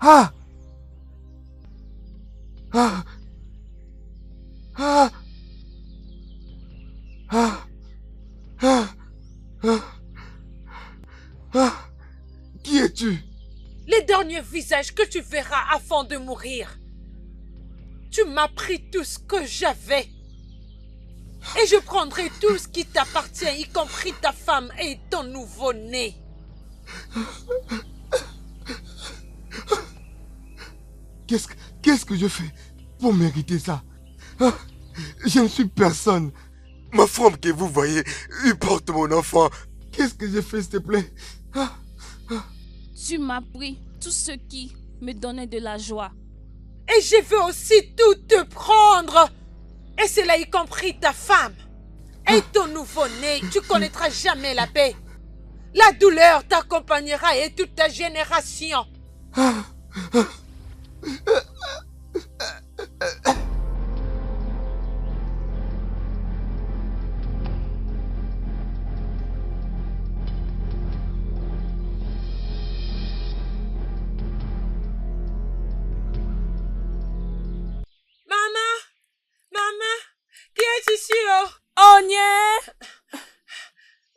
Ah! Ah! Ah! Ah! Ah! Ah! Ah! Qui es-tu? Les derniers visages que tu verras avant de mourir. Tu m'as pris tout ce que j'avais. Et je prendrai tout ce qui t'appartient, y compris ta femme et ton nouveau-né. Qu'est-ce que je fais pour mériter ça? Ah, je ne suis personne. Ma femme que vous voyez, il porte mon enfant. Qu'est-ce que j'ai fait, s'il te plaît? Ah, Tu m'as pris tout ce qui me donnait de la joie. Et je veux aussi tout te prendre. Et cela y compris ta femme. Et ton nouveau-né, tu connaîtras jamais la paix. La douleur t'accompagnera et toute ta génération. Maman, maman, qui est ici, oh? Oh, nie!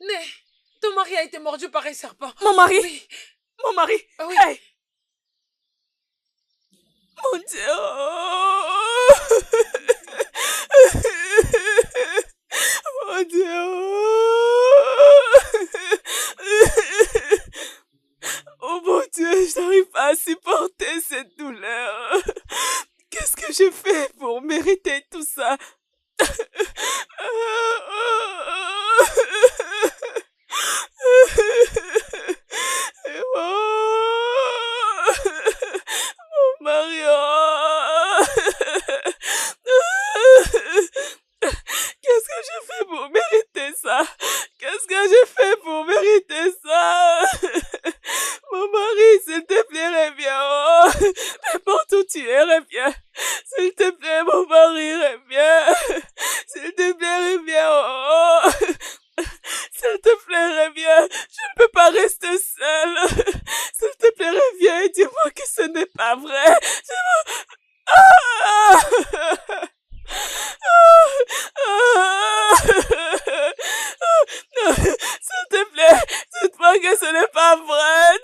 Né, ton mari a été mordu par un serpent. Mon mari? Oui. Mon mari? Oui. Hey! Mon Dieu! Mon Dieu! Oh mon Dieu, je n'arrive pas à supporter cette douleur. Qu'est-ce que j'ai fait pour mériter tout ça? Mon Mario! Qu'est-ce que j'ai fait pour mériter ça? Qu'est-ce que j'ai fait pour mériter ça? Mon mari, s'il te plaît, reviens. Oh, n'importe où tu es, reviens. S'il te plaît, mon mari, reviens. S'il te plaît, reviens. Oh. S'il te plaît, reviens. Je ne peux pas rester seule. S'il te plaît, reviens et dis-moi que ce n'est pas vrai. S'il te plaît, dites-moi que ce n'est pas vrai.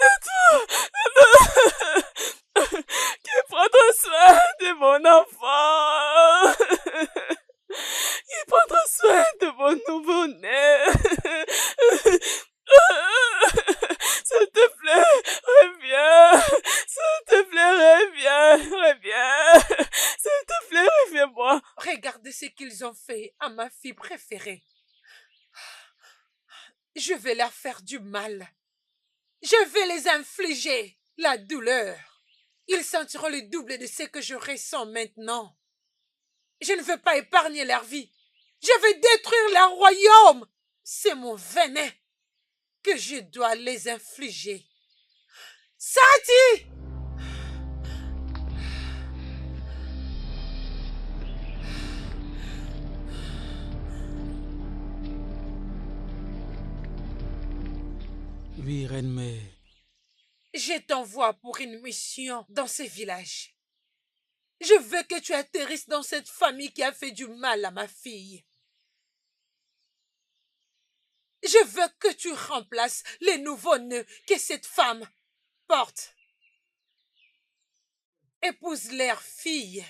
Qui prendra soin de mon enfant. Qui prendra soin de mon nouveau-né. S'il te plaît, reviens. S'il te plaît, reviens. S'il te plaît, reviens-moi. Regardez ce qu'ils ont fait à ma fille préférée. Je vais leur faire du mal. Je vais les infliger la douleur. Ils sentiront le double de ce que je ressens maintenant. Je ne veux pas épargner leur vie. Je vais détruire leur royaume. C'est mon venin que je dois les infliger. Sati! Oui, reine mère. Je t'envoie pour une mission dans ces villages. Je veux que tu atterrisses dans cette famille qui a fait du mal à ma fille. Je veux que tu remplaces les nouveaux-nés que cette femme porte. Épouse leur fille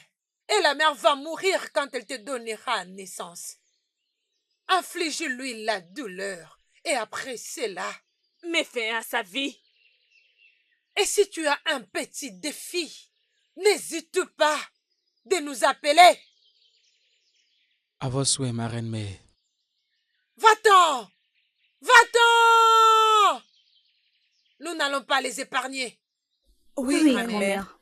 et la mère va mourir quand elle te donnera naissance. Inflige-lui la douleur et après cela, Mets fin à sa vie. et si tu as un petit défi, n'hésite pas de nous appeler. À vos souhaits, ma reine mère. Va-t'en! Va-t'en! Nous n'allons pas les épargner. Oui, grand-mère.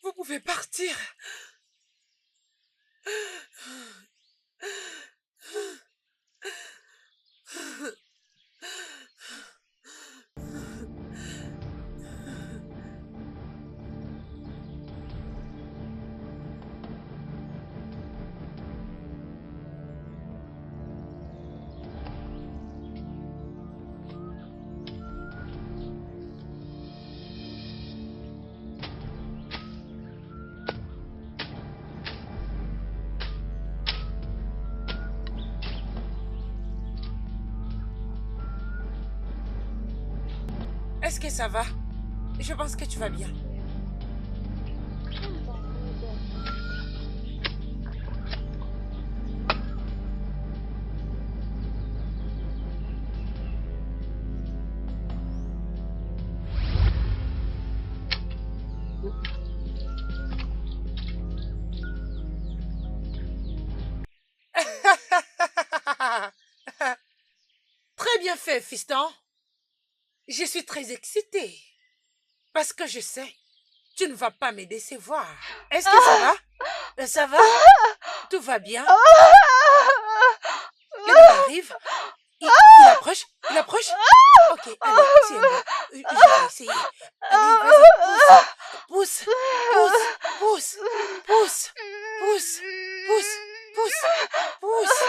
Vous pouvez partir. Est-ce que ça va? Je pense que tu vas bien. Très bien fait, fiston. Je suis très excitée. Parce que je sais, tu ne vas pas me décevoir. Est-ce que ça va? Ça va? Tout va bien? Le bébé arrive. Il approche? Il approche? Ok, allez, tiens-moi. Je vais essayer. Allez, vas-y, pousse. Pousse, pousse, pousse, pousse, pousse, pousse, pousse, pousse.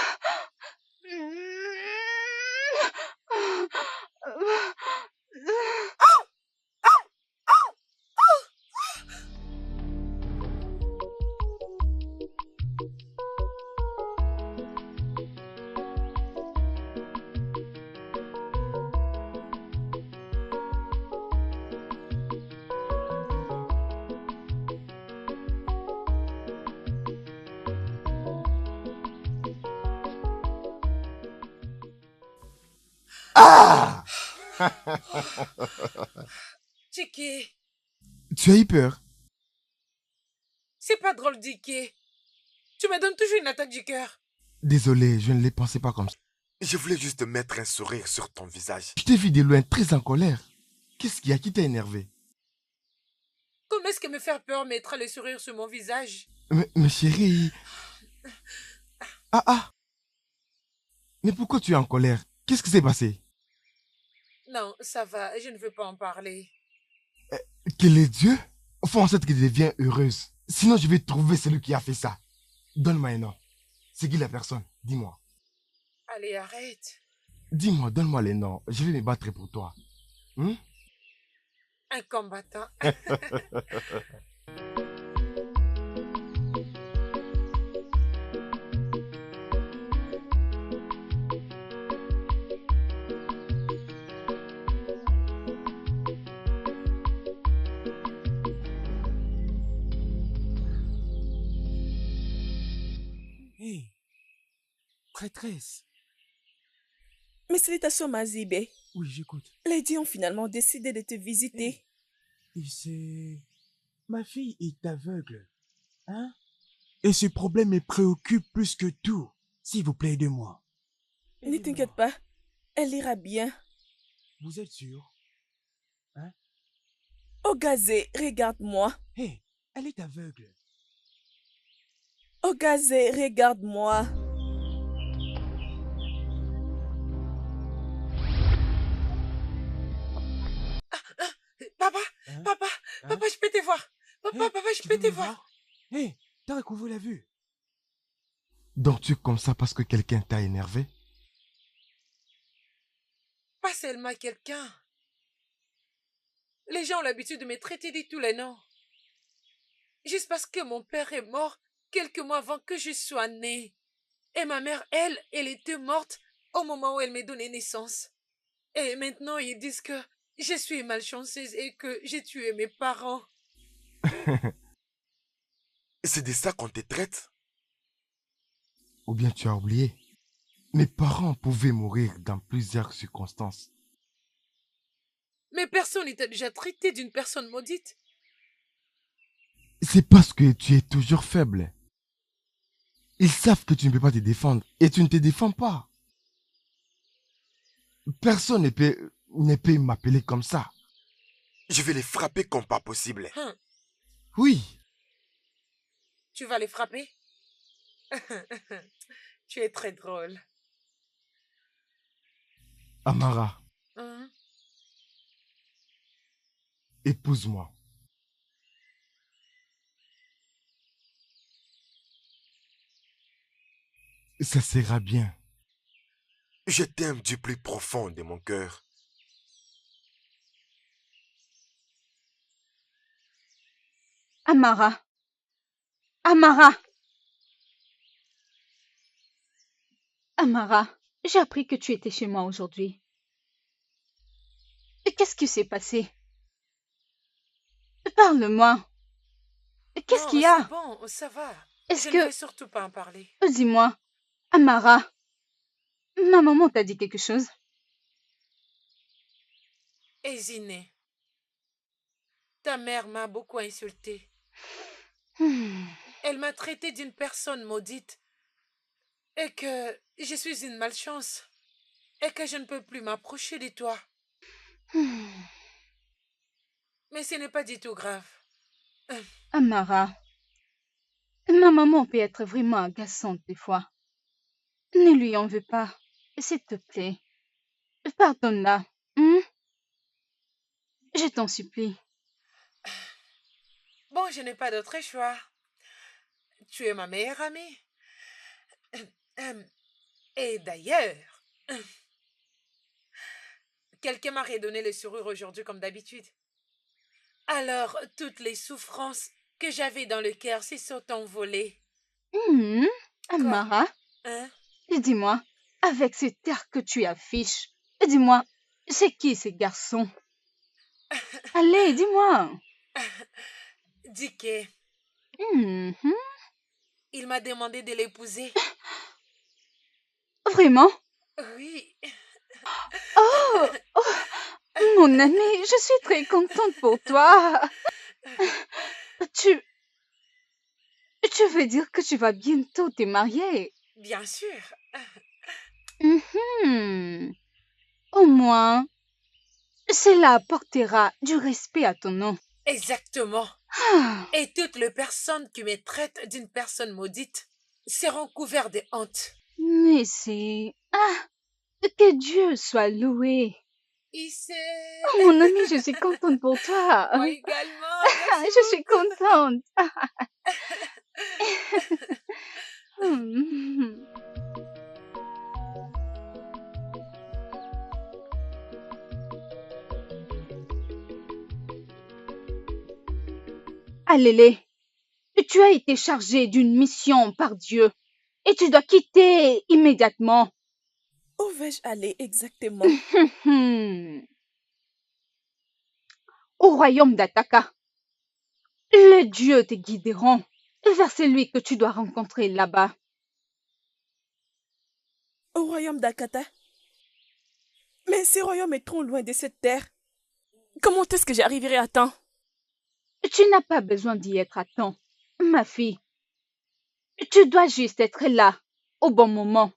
Ah! Tiki, Tu as eu peur? c'est pas drôle, Tiki. Tu me donnes toujours une attaque du cœur. Désolé, je ne les pensais pas comme ça. Je voulais juste mettre un sourire sur ton visage. Je t'ai vu de loin très en colère. Qu'est-ce qui t'a énervé? Comment est-ce que me faire peur mettra le sourire sur mon visage? Mais chérie... Ah. Mais pourquoi tu es en colère? Qu'est-ce qui s'est passé? Non, ça va, je ne veux pas en parler. Que les dieux font en sorte que tu deviens heureuse. Sinon, je vais trouver celui qui a fait ça. Donne-moi un nom. C'est qui la personne? Dis-moi. Allez, arrête. Dis-moi, donne-moi les noms. Je vais me battre pour toi. Un combattant. Hé, traîtresse. Mes salutations, Mazibé. Oui, j'écoute. Les dieux ont finalement décidé de te visiter. Et c'est... Ma fille est aveugle. Hein? Et ce problème me préoccupe plus que tout. S'il vous plaît, aidez-moi. Ne t'inquiète pas, elle ira bien. Vous êtes sûr? Oh Gazé, regarde-moi. Hé, elle est aveugle. Oh Gazé, regarde-moi. Papa, Hein? papa, Hein? papa, je peux te voir. Papa, Hé, papa, je tu peux veux te me voir. Hé, t'as recouvert la vue. Donc tu es comme ça parce que quelqu'un t'a énervé? Pas seulement quelqu'un. Les gens ont l'habitude de me traiter de tous les noms. Juste parce que mon père est mort quelques mois avant que je sois née. Et ma mère, elle était morte au moment où elle m'a donné naissance. Et maintenant, ils disent que je suis malchanceuse et que j'ai tué mes parents. C'est de ça qu'on te traite? Ou bien tu as oublié? Mes parents pouvaient mourir dans plusieurs circonstances. Mais personne n'était déjà traité d'une personne maudite. C'est parce que tu es toujours faible. Ils savent que tu ne peux pas te défendre et tu ne te défends pas. Personne ne peut m'appeler comme ça. Je vais les frapper comme pas possible. Oui, Tu vas les frapper? Tu es très drôle. Amara, Hein? épouse-moi. Ça sera bien. Je t'aime du plus profond de mon cœur. Amara. Amara. Amara, j'ai appris que tu étais chez moi aujourd'hui. Et qu'est-ce qui s'est passé? Parle-moi. Qu'est-ce Non, qu'il y a? c'est bon, ça va. Est-ce Je ne que... vais surtout pas en parler. Dis-moi, Amara, ma maman t'a dit quelque chose? Eziné, ta mère m'a beaucoup insultée. Hmm. Elle m'a traité d'une personne maudite et que je suis une malchance et que je ne peux plus m'approcher de toi. Hmm. Mais ce n'est pas du tout grave. Amara, ma maman peut être vraiment agaçante des fois. Ne lui en veux pas, s'il te plaît. Pardonne-la. Je t'en supplie. Bon, je n'ai pas d'autre choix. Tu es ma meilleure amie. Et d'ailleurs, quelqu'un m'a redonné les sourires aujourd'hui comme d'habitude. Alors, toutes les souffrances que j'avais dans le cœur se sont envolées. Quoi? Amara, Hein? dis-moi, avec cet air que tu affiches, dis-moi, c'est qui ces garçons? Allez, dis-moi. Diké, Mhm. il m'a demandé de l'épouser. Vraiment? Oui. Oh, mon ami, je suis très contente pour toi. Tu veux dire que tu vas bientôt te marier? Bien sûr. Mhm. Au moins, cela apportera du respect à ton nom. Exactement. Ah, Et toutes les personnes qui me traitent d'une personne maudite seront couvertes de honte. mais c'est... Ah, que Dieu soit loué. Il sait. Oh, mon ami, je suis contente pour toi. Moi également. Ah, Merci je suis beaucoup. contente. Hmm. Allez, tu as été chargé d'une mission par Dieu et tu dois quitter immédiatement. Où vais-je aller exactement? Au royaume d'Ataka. Les dieux te guideront vers celui que tu dois rencontrer là-bas. Au royaume d'Akata? Mais ce royaume est trop loin de cette terre. Comment est-ce que j'arriverai à temps? Tu n'as pas besoin d'y être à temps, ma fille. Tu dois juste être là, au bon moment.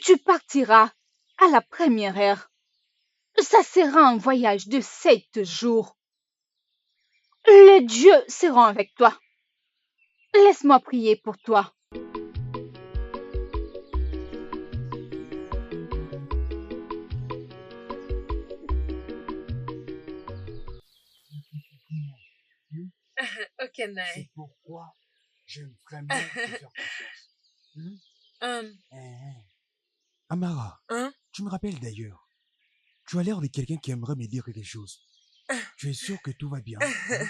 Tu partiras à la première heure. Ça sera un voyage de 7 jours. Les dieux seront avec toi. Laisse-moi prier pour toi. Ok, Naï. C'est pourquoi j'aime vraiment te faire confiance. Amara, Hein? tu me rappelles d'ailleurs. Tu as l'air de quelqu'un qui aimerait me dire quelque chose. Tu es sûr que tout va bien, hein?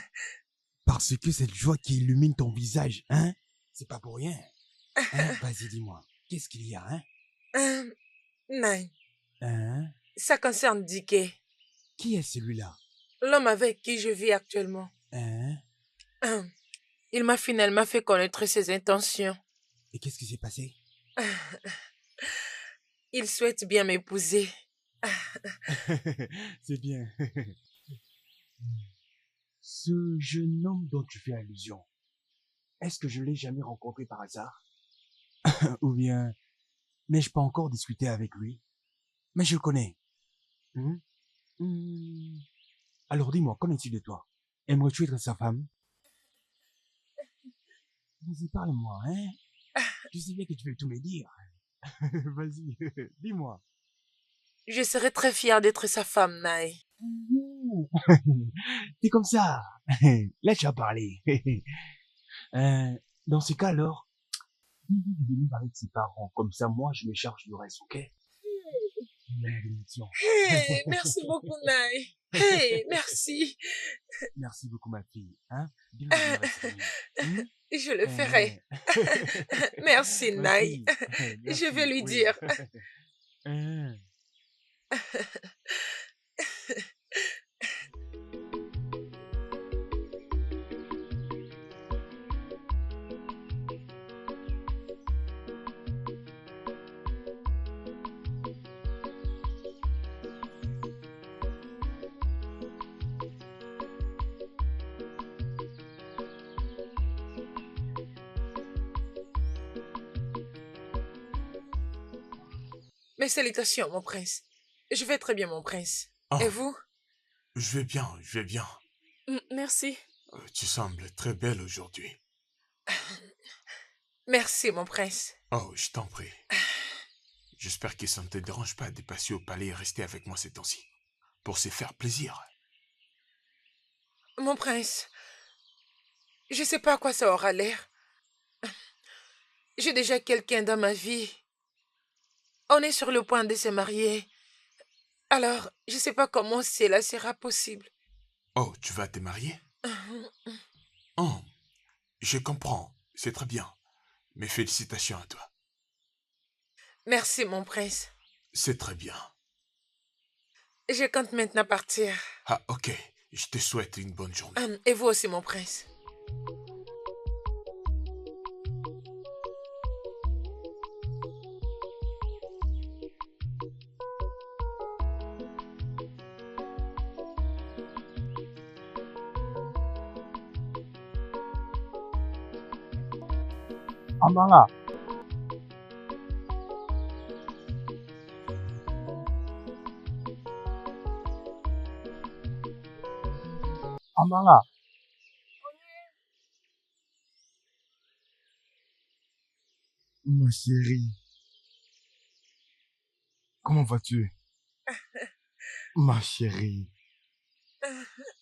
Parce que cette joie qui illumine ton visage, hein? C'est pas pour rien. Hein? Vas-y, dis-moi. Qu'est-ce qu'il y a, hein? Naï, Hein? ça concerne Diké, Qui est celui-là? l'homme avec qui je vis actuellement. Hein? Il m'a finalement fait connaître ses intentions. Et qu'est-ce qui s'est passé? Il souhaite bien m'épouser. C'est bien. Ce jeune homme dont tu fais allusion, est-ce que je l'ai jamais rencontré par hasard? Ou bien, n'ai-je pas encore discuté avec lui? Mais je le connais. Alors dis-moi, qu'en est-il de toi? Aimerais-tu être sa femme? Vas-y, parle-moi, hein? Je sais bien que tu veux tout me dire. Vas-y, dis-moi. Je serais très fière d'être sa femme, Naï. T'es comme ça. Là, tu as parlé. Dans ce cas, alors, dis-lui de venir avec ses parents. Comme ça, moi, je me charge du reste, ok? Malédiction. Hey, merci beaucoup, Naï. Hey, merci. Merci beaucoup, ma fille. Hein? Dis-lui de venir avec ses amis. Je le ferai. Merci, Ma Naï. fille. Je vais lui Oui. dire. Mes salutations, mon prince. Je vais très bien, mon prince. Oh, Et vous? je vais bien, je vais bien. Merci. Tu sembles très belle aujourd'hui. Merci, mon prince. Oh, je t'en prie. J'espère que ça ne te dérange pas de passer au palais et rester avec moi ces temps-ci. Pour se faire plaisir. Mon prince, je sais pas à quoi ça aura l'air. J'ai déjà quelqu'un dans ma vie. On est sur le point de se marier. Alors, je sais pas comment cela sera possible. Oh, tu vas te marier? Oh, je comprends. C'est très bien. Mes félicitations à toi. Merci, mon prince. C'est très bien. Je compte maintenant partir. Ah, ok. Je te souhaite une bonne journée. Et vous aussi, mon prince. Amara. Amara. Ma chérie. Comment vas-tu? Ma chérie.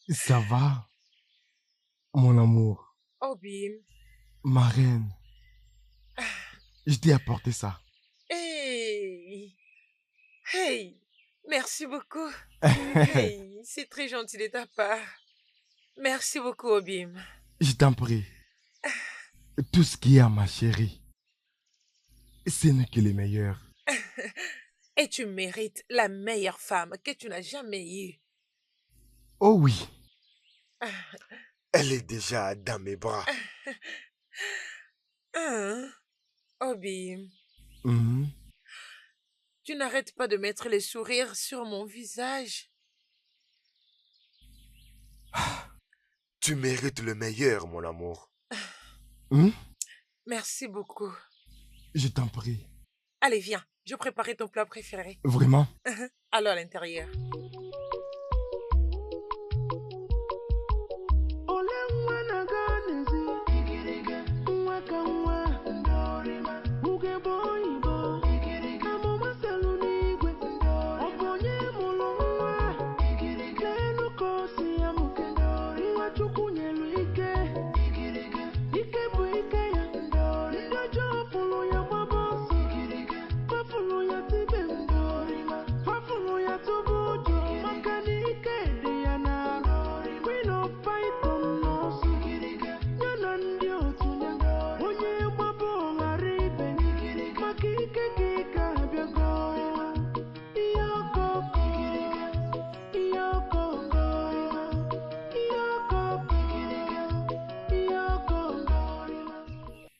Ça va? Mon amour. Obim. Ma reine. Je t'ai apporté ça. Hey. Hey. Merci beaucoup. Hey, c'est très gentil de ta part. Merci beaucoup, Obim. Je t'en prie. Tout ce qui est à ma chérie, ce n'est que le meilleur. Et tu mérites la meilleure femme que tu n'as jamais eue. Oh oui. Elle est déjà dans mes bras. Hein? Obim, Mhm. tu n'arrêtes pas de mettre les sourires sur mon visage. Tu mérites le meilleur, mon amour. Mhm. Merci beaucoup. Je t'en prie. Allez, viens. Je préparais ton plat préféré. Vraiment? Alors, à l'intérieur.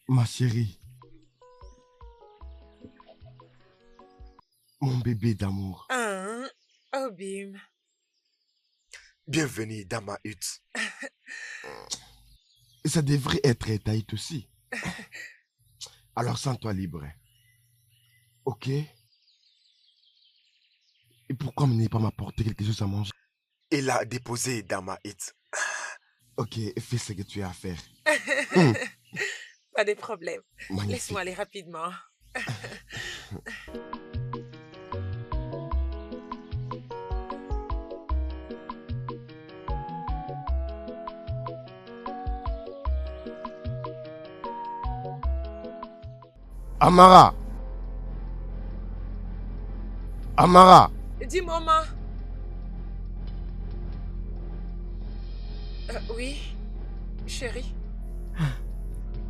Ma chérie. Mon bébé d'amour. Hein? Obim. Bienvenue dans ma hutte. Ça devrait être étaillé aussi. Alors sens-toi libre. Ok? Et pourquoi ne pas m'apporter quelque chose à manger? Il l'a déposé dans ma hutte. Ok, fais ce que tu as à faire. Pas de problème. Magnifique. Laisse-moi aller rapidement. Amara! Amara! Dis, maman. Oui, chérie.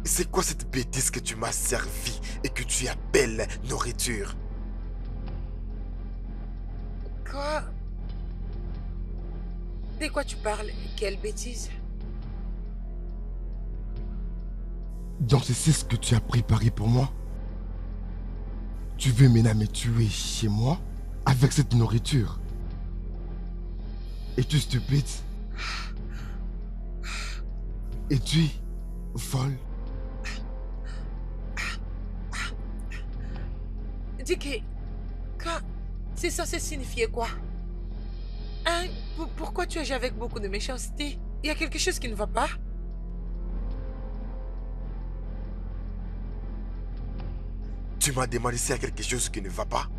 C'est quoi cette bêtise que tu m'as servi et que tu appelles nourriture? Quoi? De quoi tu parles? Quelle bêtise? Donc c'est ce que tu as préparé pour moi? Tu veux maintenant me tuer chez moi avec cette nourriture? Es-tu stupide? Es-tu folle? Dis que C'est censé signifier quoi? Hein? Pourquoi tu agis avec beaucoup de méchanceté? Il y a quelque chose qui ne va pas? Tu m'as demandé s'il y a quelque chose qui ne va pas.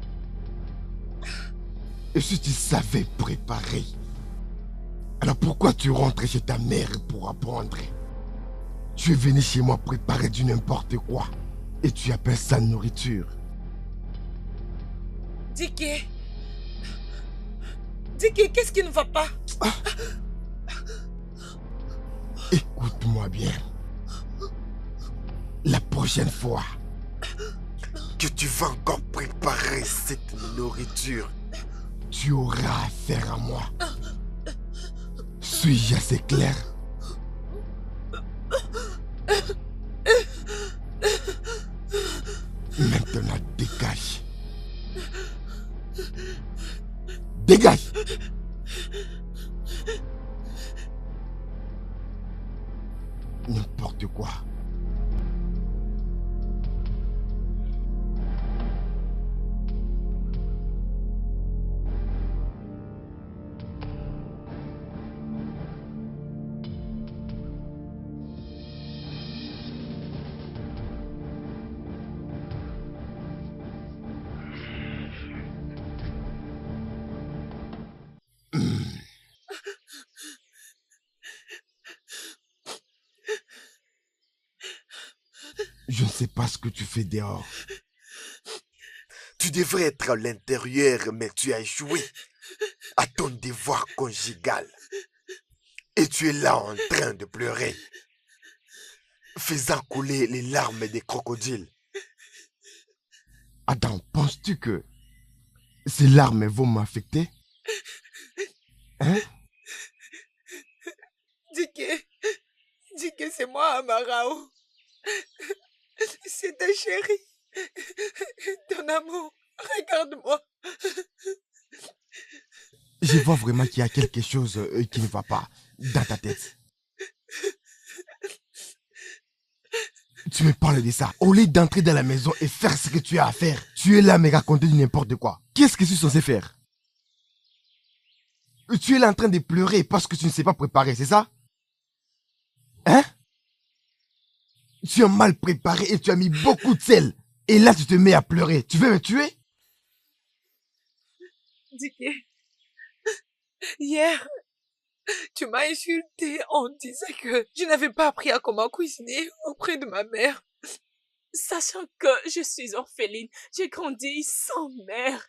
Et si tu savais préparer, alors pourquoi tu rentres chez ta mère pour apprendre? Tu es venu chez moi préparer du n'importe quoi. Et tu appelles ça nourriture. Dicky, qu'est-ce qui ne va pas? Écoute-moi bien. La prochaine fois que tu vas encore préparer cette nourriture, tu auras affaire à moi. Suis-je assez clair? Maintenant, dégage. Dégage! N'importe quoi. Je ne sais pas ce que tu fais dehors. Tu devrais être à l'intérieur, mais tu as échoué à ton devoir conjugal. Et tu es là en train de pleurer, faisant couler les larmes des crocodiles. Adam, penses-tu que ces larmes vont m'affecter? Hein? Dis que c'est moi, Amarao. C'est ta chérie. Ton amour. Regarde-moi. Je vois vraiment qu'il y a quelque chose qui ne va pas dans ta tête. Tu me parles de ça. Au lieu d'entrer dans la maison et faire ce que tu as à faire, tu es là à me raconter du n'importe quoi. Qu'est-ce que je suis censé faire? Tu es là en train de pleurer parce que tu ne sais pas préparer, c'est ça? Hein? Tu as mal préparé et tu as mis beaucoup de sel. Et là, tu te mets à pleurer. Tu veux me tuer? Dicky, hier, tu m'as insulté en disant que je n'avais pas appris à comment cuisiner auprès de ma mère. Sachant que je suis orpheline, j'ai grandi sans mère.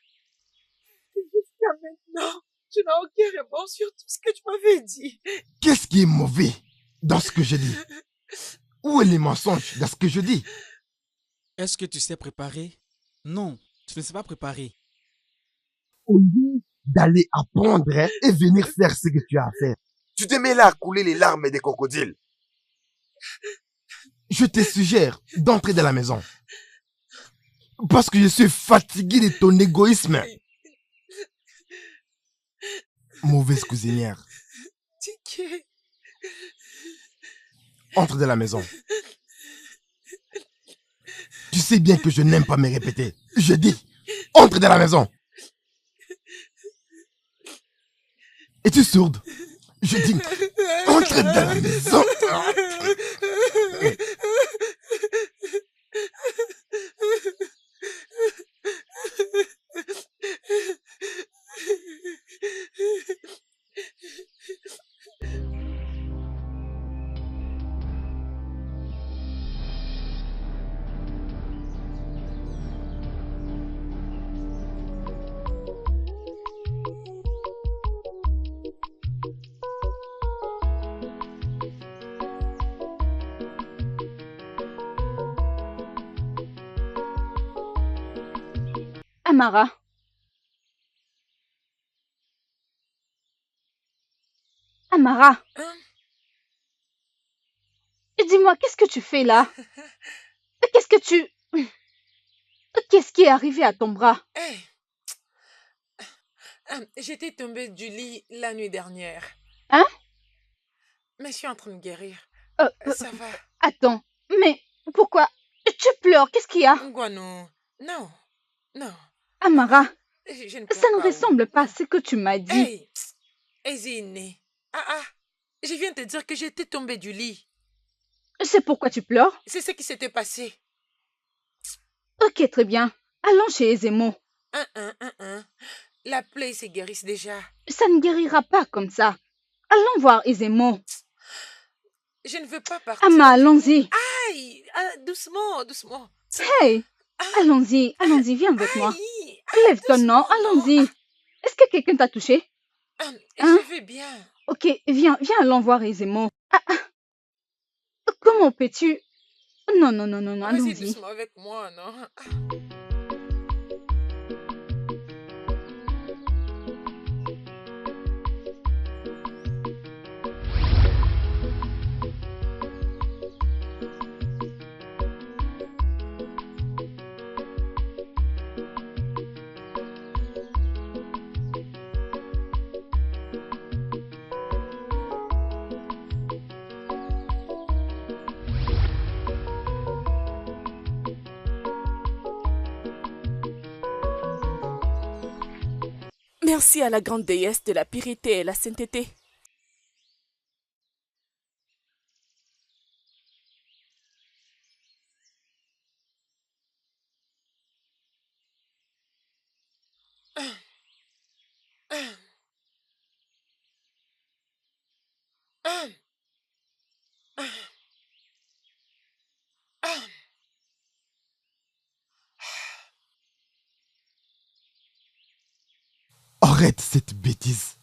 Jusqu'à maintenant, tu n'as aucun remords sur tout ce que tu m'avais dit. Qu'est-ce qui est mauvais dans ce que je dis? Où est les mensonges dans ce que je dis? Est-ce que tu sais préparer? Non, tu ne sais pas préparer. Au lieu d'aller apprendre et venir faire ce que tu as à faire, tu te mets là à couler les larmes des crocodiles. Je te suggère d'entrer dans la maison. Parce que je suis fatigué de ton égoïsme. Mauvaise cuisinière. Dicky. Entre dans la maison. Tu sais bien que je n'aime pas me répéter. Je dis, entre dans la maison. Es-tu sourde? Je dis, entre dans la maison. Amara. Amara. Hein? Dis-moi, qu'est-ce que tu fais là? Qu'est-ce qui est arrivé à ton bras? Hey. J'étais tombée du lit la nuit dernière. Hein? Mais je suis en train de guérir. Ça va. Attends, mais pourquoi? Tu pleures, qu'est-ce qu'il y a? Guano. Non. Amara, Je ne Ça pleure ne pas. ressemble pas à ce que tu m'as dit. Hey, Ezine. Je viens te dire que j'étais tombée du lit. C'est pourquoi tu pleures? C'est ce qui s'était passé. Ok, très bien. Allons chez Ezemo. La plaie se guérisse déjà. Ça ne guérira pas comme ça. Allons voir Ezemo. Je ne veux pas partir. Ama, allons-y. Aïe, doucement, doucement. Hey, allons-y, viens avec moi. Aïe, Lève-toi, non, doucement, allons-y. Est-ce que quelqu'un t'a touché? Hein? Je vais bien. Ok, viens, allons voir Ezemo. Comment peux-tu... Non, Vas-y allons-y. doucement avec moi, non? Merci à la grande déesse de la pureté et la sainteté. Arrête cette bêtise.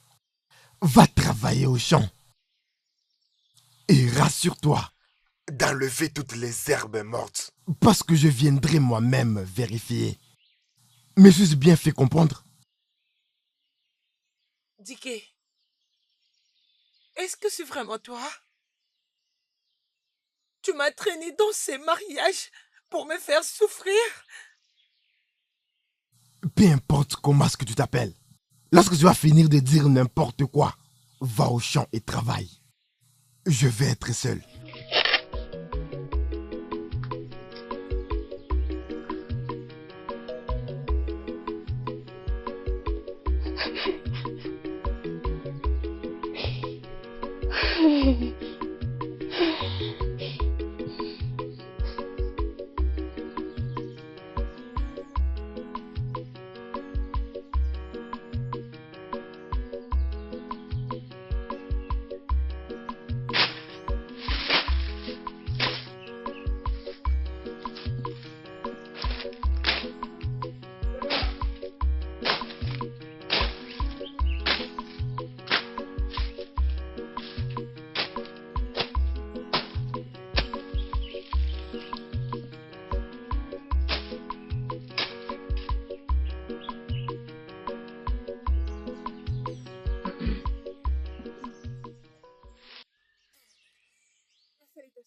Va travailler au champ. Et rassure-toi d'enlever toutes les herbes mortes. Parce que je viendrai moi-même vérifier. Mais suis-je bien fait comprendre? Dike, est-ce que c'est vraiment toi? Tu m'as traîné dans ces mariages pour me faire souffrir? Peu importe comment est-ce que tu t'appelles. Lorsque tu vas finir de dire n'importe quoi, va au champ et travaille. Je vais être seul.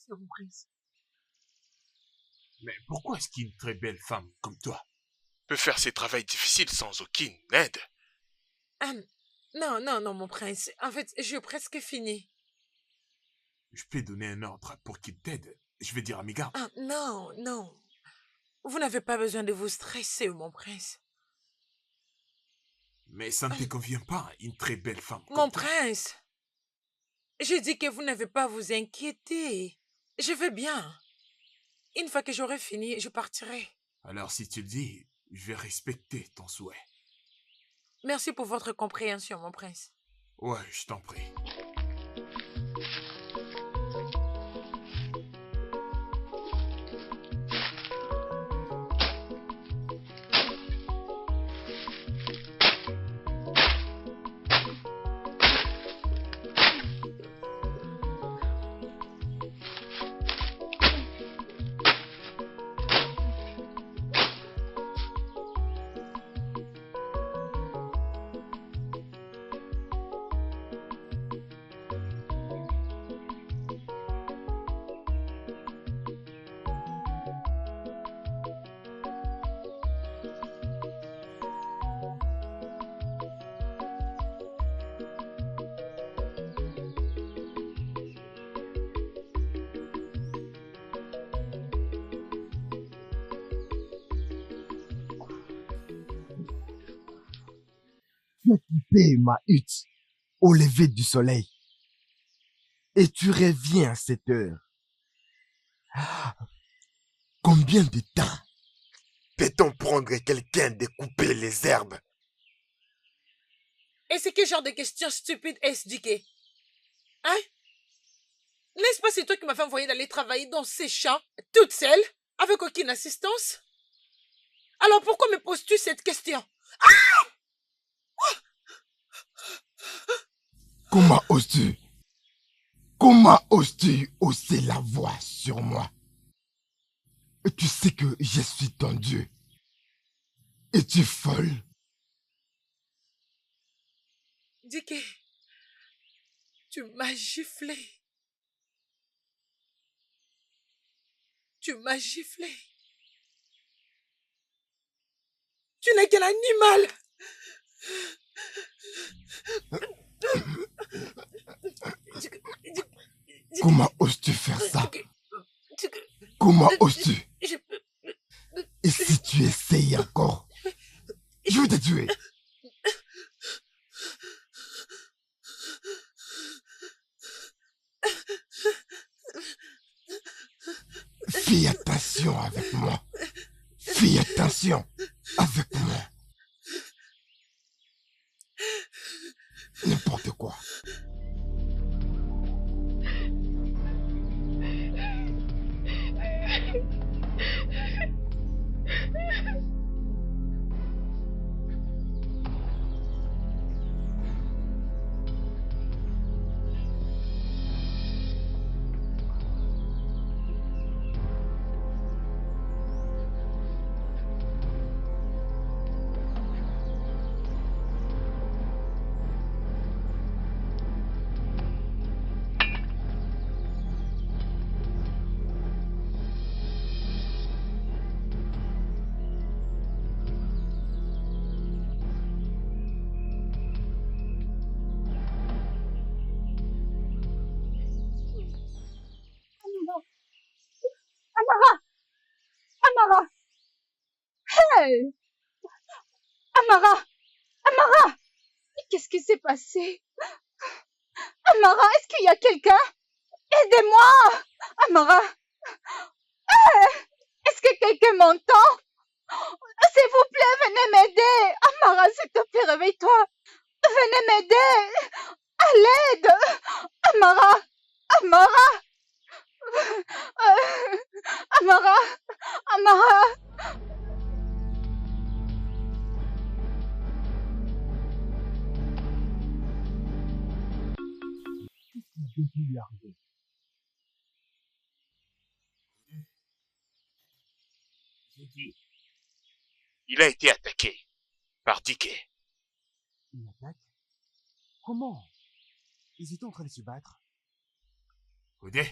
Mon prince. Mais pourquoi est-ce qu'une très belle femme comme toi peut faire ces travaux difficiles sans aucune aide? Non, mon prince. En fait, j'ai presque fini. Je peux donner un ordre pour qu'il t'aide. Je vais dire à mes gardes. Non. Vous n'avez pas besoin de vous stresser, mon prince. Mais ça ne te convient pas, une très belle femme comme Mon toi. prince, j'ai dit que vous n'avez pas à vous inquiéter. Je vais bien. Une fois que j'aurai fini, je partirai. Alors si tu le dis, je vais respecter ton souhait. Merci pour votre compréhension, mon prince. Ouais, je t'en prie. as quitté ma hutte au lever du soleil. Et tu reviens à cette heure. Combien de temps Peut-on prendre quelqu'un de couper les herbes? Et c'est quel genre de question stupide est-ce, Diké? Hein? N'est-ce pas c'est toi qui m'as fait envoyer d'aller travailler dans ces champs, toute seule, avec aucune assistance? Alors pourquoi me poses-tu cette question? Comment oses-tu? Comment oses-tu hausser la voix sur moi? Tu sais que je suis ton Dieu. Es-tu folle? Diké, tu m'as giflé. Tu m'as giflé. Tu n'es qu'un animal. Comment oses-tu faire ça? Comment oses-tu? Et si tu essayes encore, je vais te tuer. Fais attention avec moi. Fais attention avec moi. N'importe quoi. Amara! Hey! Amara! Amara! Qu'est-ce qui s'est passé? Amara, est-ce qu'il y a quelqu'un? Aidez-moi! Amara! Hey! Est-ce que quelqu'un m'entend? S'il vous plaît, venez m'aider! Amara, s'il te plaît, réveille-toi! Venez m'aider! À l'aide! Amara! Amara! Amara! Amara! Qu'est-ce qui lui est arrivé? J'ai dit, il a été attaqué par Diké. Une attaque? Comment? Ils étaient en train de se battre. Oudé,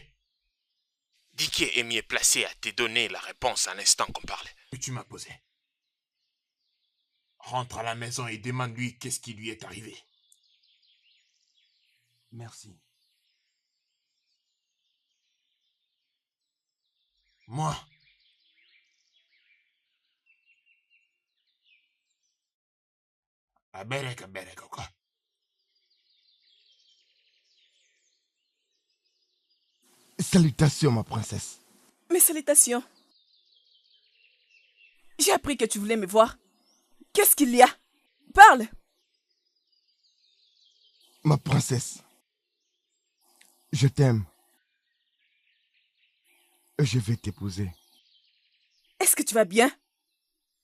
Diké est mieux placé à te donner la réponse à l'instant qu'on parlait. Que tu m'as posé. Rentre à la maison et demande-lui qu'est-ce qui lui est arrivé. Merci. Moi, abereka quoi. Salutations, ma princesse. Mes salutations. J'ai appris que tu voulais me voir. Qu'est-ce qu'il y a? Parle! Ma princesse, je t'aime. Je vais t'épouser. Est-ce que tu vas bien?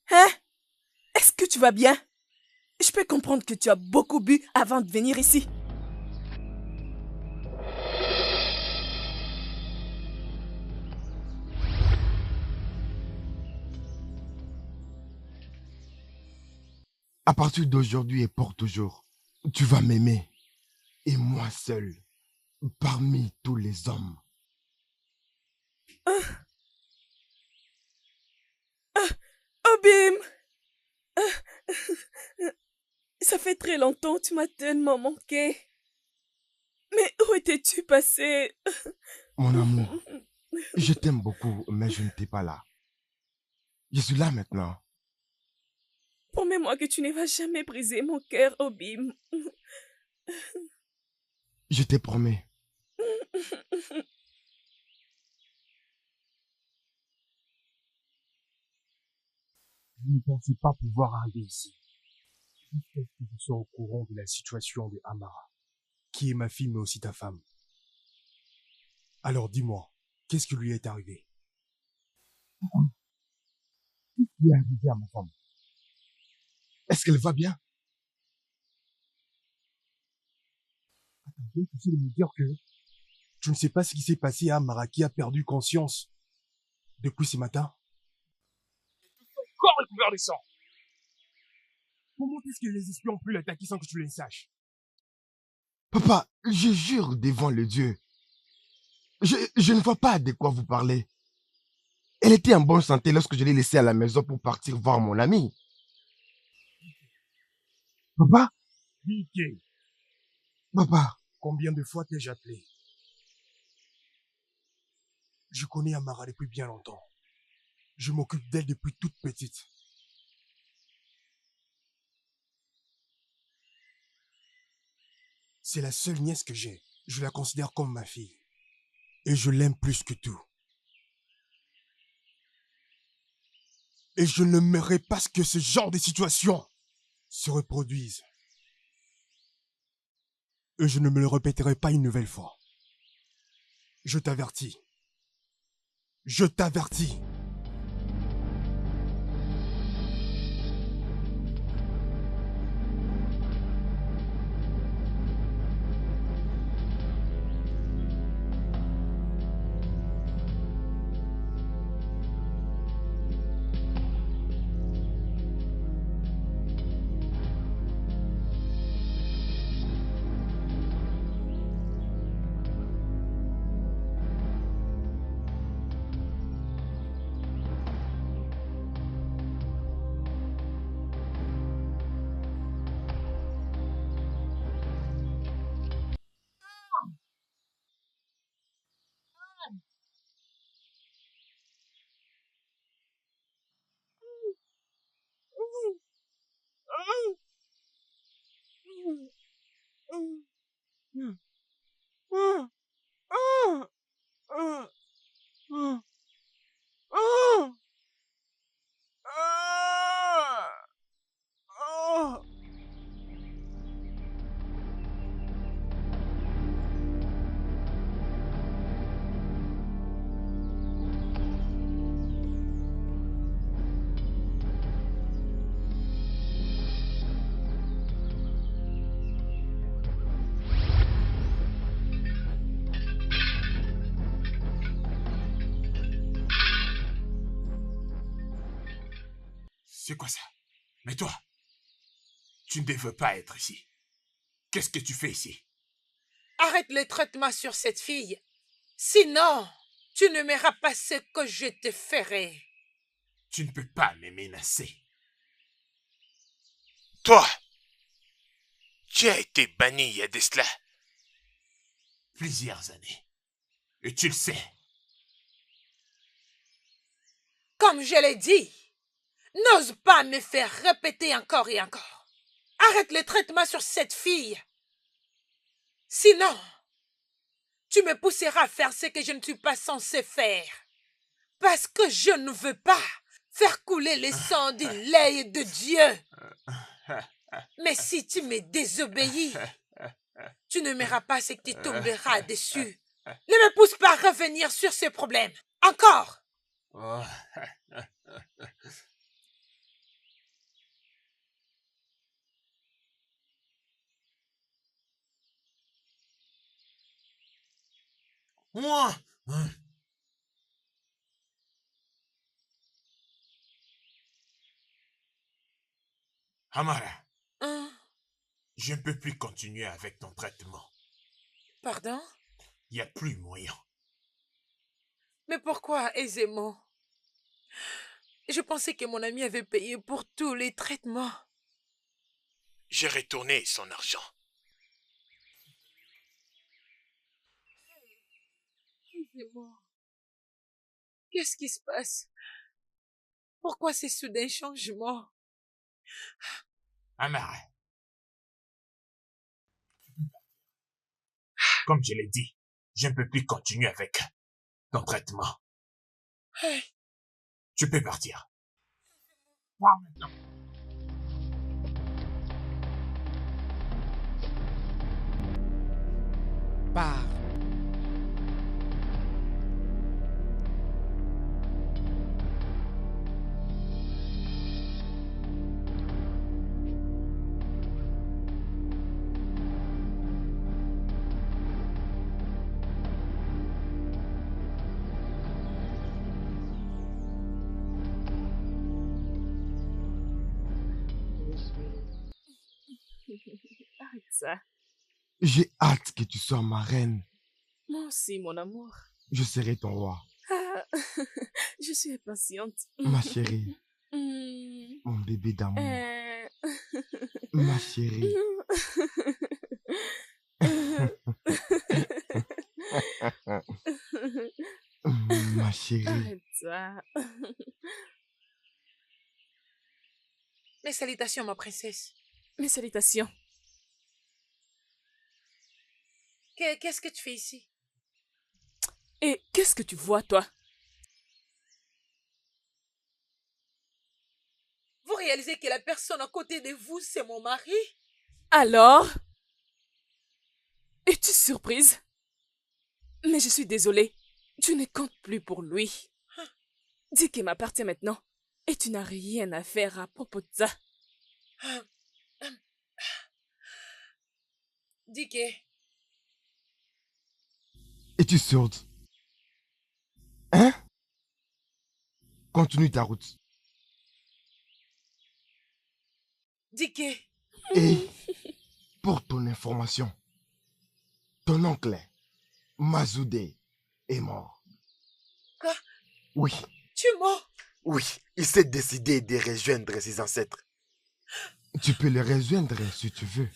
Hein? Est-ce que tu vas bien? Je peux comprendre que tu as beaucoup bu avant de venir ici. À partir d'aujourd'hui et pour toujours, tu vas m'aimer. Et moi seul, parmi tous les hommes. Obim! Ça fait très longtemps, tu m'as tellement manqué. Mais où étais-tu passé? Mon amour, je t'aime beaucoup, mais je n'étais pas là. Je suis là maintenant. Pour me Promets-moi que tu ne vas jamais briser mon cœur, Obim. Je te promets. Je ne pensais pas pouvoir arriver ici. Jusqu'à ce que je sois au courant de la situation de Amara, qui est ma fille mais aussi ta femme. Alors dis-moi, qu'est-ce qui lui est arrivé? Qu'est-ce qui est arrivé à ma femme? Est-ce qu'elle va bien? Attends, tu sais de me dire que tu ne sais pas ce qui s'est passé à Amara qui a perdu conscience depuis ce matin? Corps est couvert de sang! Comment est-ce que les espions ont pu l'attaquer sans que tu le saches? Papa, je jure devant le Dieu. Je ne vois pas de quoi vous parlez. Elle était en bonne santé lorsque je l'ai laissée à la maison pour partir voir mon ami. Papa, Vicky, papa, combien de fois t'ai-je appelé? Je connais Amara depuis bien longtemps. Je m'occupe d'elle depuis toute petite. C'est la seule nièce que j'ai. Je la considère comme ma fille. Et je l'aime plus que tout. Et je n'aimerais pas que ce genre de situation se reproduise. Et je ne me le répéterai pas une nouvelle fois. Je t'avertis. Je t'avertis. C'est quoi ça? Mais toi, tu ne veux pas être ici. Qu'est-ce que tu fais ici? Arrête le traitement sur cette fille. Sinon, tu ne m'aimeras pas ce que je te ferai. Tu ne peux pas me menacer. Toi, tu as été banni il y a de cela plusieurs années. Et tu le sais. Comme je l'ai dit, n'ose pas me faire répéter encore et encore. Arrête le traitement sur cette fille. Sinon, tu me pousseras à faire ce que je ne suis pas censé faire. Parce que je ne veux pas faire couler le sang du lait de Dieu. Mais si tu me désobéis, tu ne m'aimeras pas ce que tu tomberas dessus. Ne me pousse pas à revenir sur ce problème. Encore. Moi, Amara, je ne peux plus continuer avec ton traitement. Pardon? Il n'y a plus moyen. Mais pourquoi, Ezemo? Je pensais que mon ami avait payé pour tous les traitements. J'ai retourné son argent. Ezemo, qu'est-ce qui se passe? Pourquoi ces soudains changements? Amara. Comme je l'ai dit, je ne peux plus continuer avec ton traitement. Hey. Tu peux partir. Moi maintenant. Pars. Arrête ça. J'ai hâte que tu sois ma reine. Moi aussi, mon amour. Je serai ton roi. Ah, je suis impatiente. Ma chérie. Mon bébé d'amour. Ma chérie. Ma chérie. Arrête ça. Mes salutations, ma princesse. Mes salutations. Qu'est-ce que tu fais ici? Et qu'est-ce que tu vois, toi? Vous réalisez que la personne à côté de vous, c'est mon mari? Alors? Es-tu surprise? Mais je suis désolée. Tu ne comptes plus pour lui. Dis qu'il m'appartient maintenant. Et tu n'as rien à faire à propos de ça. Dis que... Es-tu sourde? Hein? Continue ta route. Dis que... Et pour ton information, ton oncle, Mazoudé, est mort. Quoi? Oui, Tu es mort? oui, il s'est décidé de rejoindre ses ancêtres. Tu peux les rejoindre si tu veux.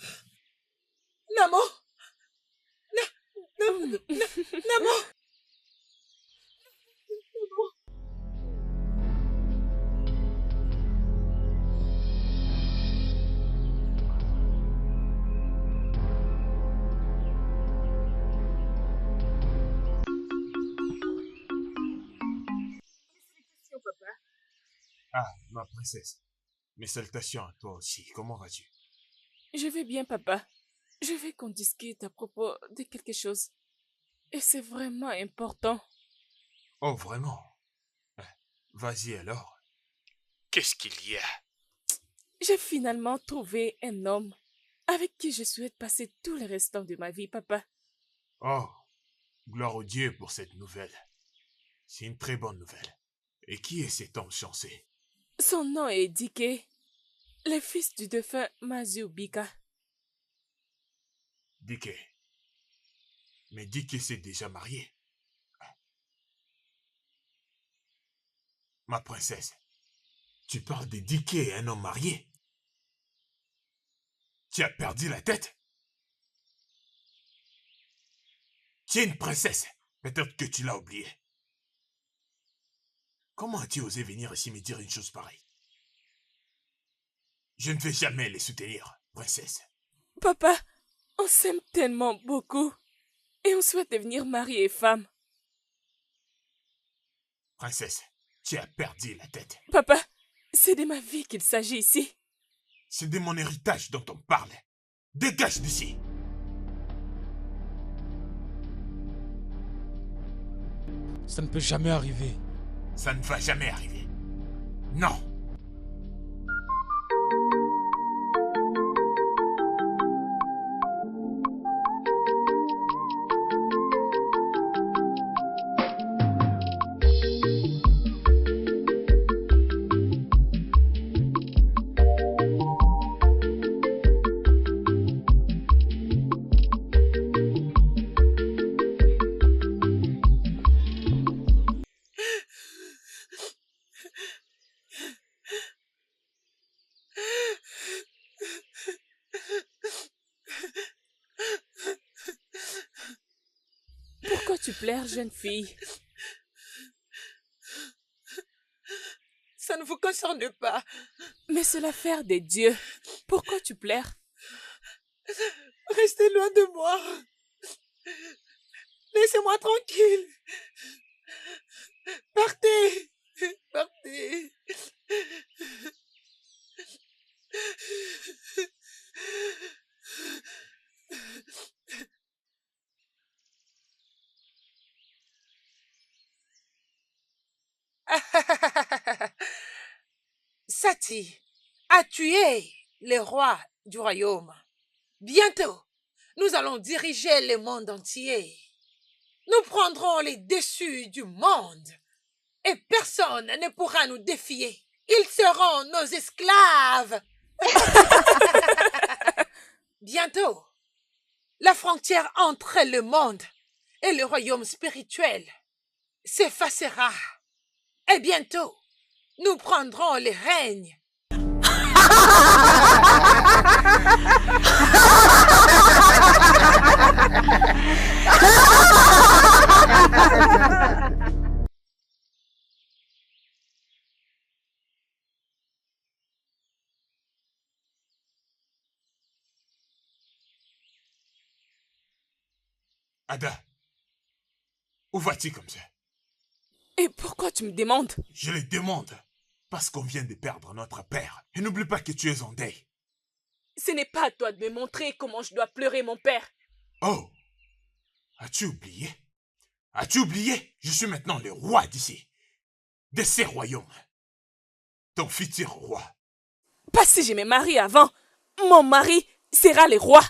Namo? Namo? Ah, ma princesse. Mes salutations à toi aussi. Comment vas-tu? Je vais bien, papa. Je veux qu'on discute à propos de quelque chose. Et c'est vraiment important. Oh, vraiment? Vas-y alors. Qu'est-ce qu'il y a? J'ai finalement trouvé un homme avec qui je souhaite passer tout le restant de ma vie, papa. Oh, gloire au Dieu pour cette nouvelle. C'est une très bonne nouvelle. Et qui est cet homme chancé? Son nom est Dike, le fils du défunt Maziubika. Dike. Mais Dike s'est déjà marié. Ma princesse, tu parles de Dike et un homme marié? Tu as perdu la tête? Tu es une princesse. Peut-être que tu l'as oublié. Comment as-tu osé venir ici me dire une chose pareille? Je ne vais jamais les soutenir, princesse. Papa, on s'aime tellement beaucoup. Et on souhaite devenir mari et femme. Princesse, tu as perdu la tête. Papa, c'est de ma vie qu'il s'agit ici. C'est de mon héritage dont on parle. Dégage d'ici. Ça ne peut jamais arriver. Ça ne va jamais arriver. Non. Pourquoi tu pleures, jeune fille? Ça ne vous concerne concerne pas. Mais c'est l'affaire des dieux. Pourquoi tu pleures? Restez loin de moi. Laissez-moi tranquille. Partez. Partez. Sati a tué les rois du royaume. Bientôt, nous allons diriger le monde entier. Nous prendrons les dessus du monde et personne ne pourra nous défier. Ils seront nos esclaves. Bientôt, la frontière entre le monde et le royaume spirituel s'effacera. Et bientôt, nous prendrons le règne. Ada, où vas-tu comme ça? Et pourquoi tu me demandes? Je le demande parce qu'on vient de perdre notre père. Et n'oublie pas que tu es en deuil. Ce n'est pas à toi de me montrer comment je dois pleurer mon père. Oh, as-tu oublié? As-tu oublié? Je suis maintenant le roi d'ici, de ces royaumes. Ton futur roi. Pas si je me marie avant. Mon mari sera le roi.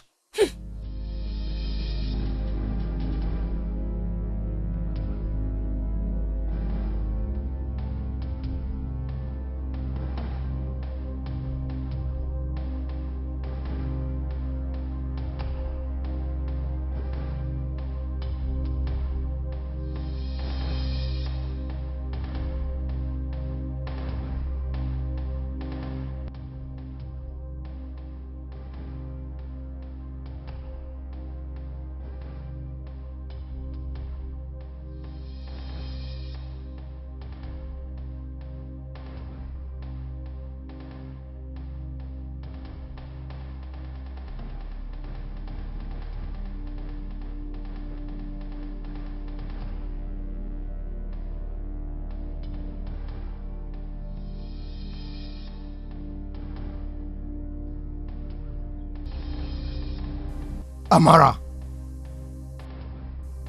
Amara.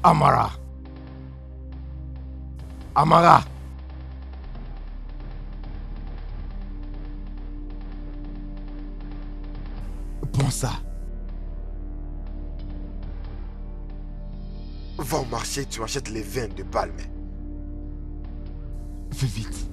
Amara. Amara. Prends ça. Va au marché, tu achètes les vins de palme. Fais vite.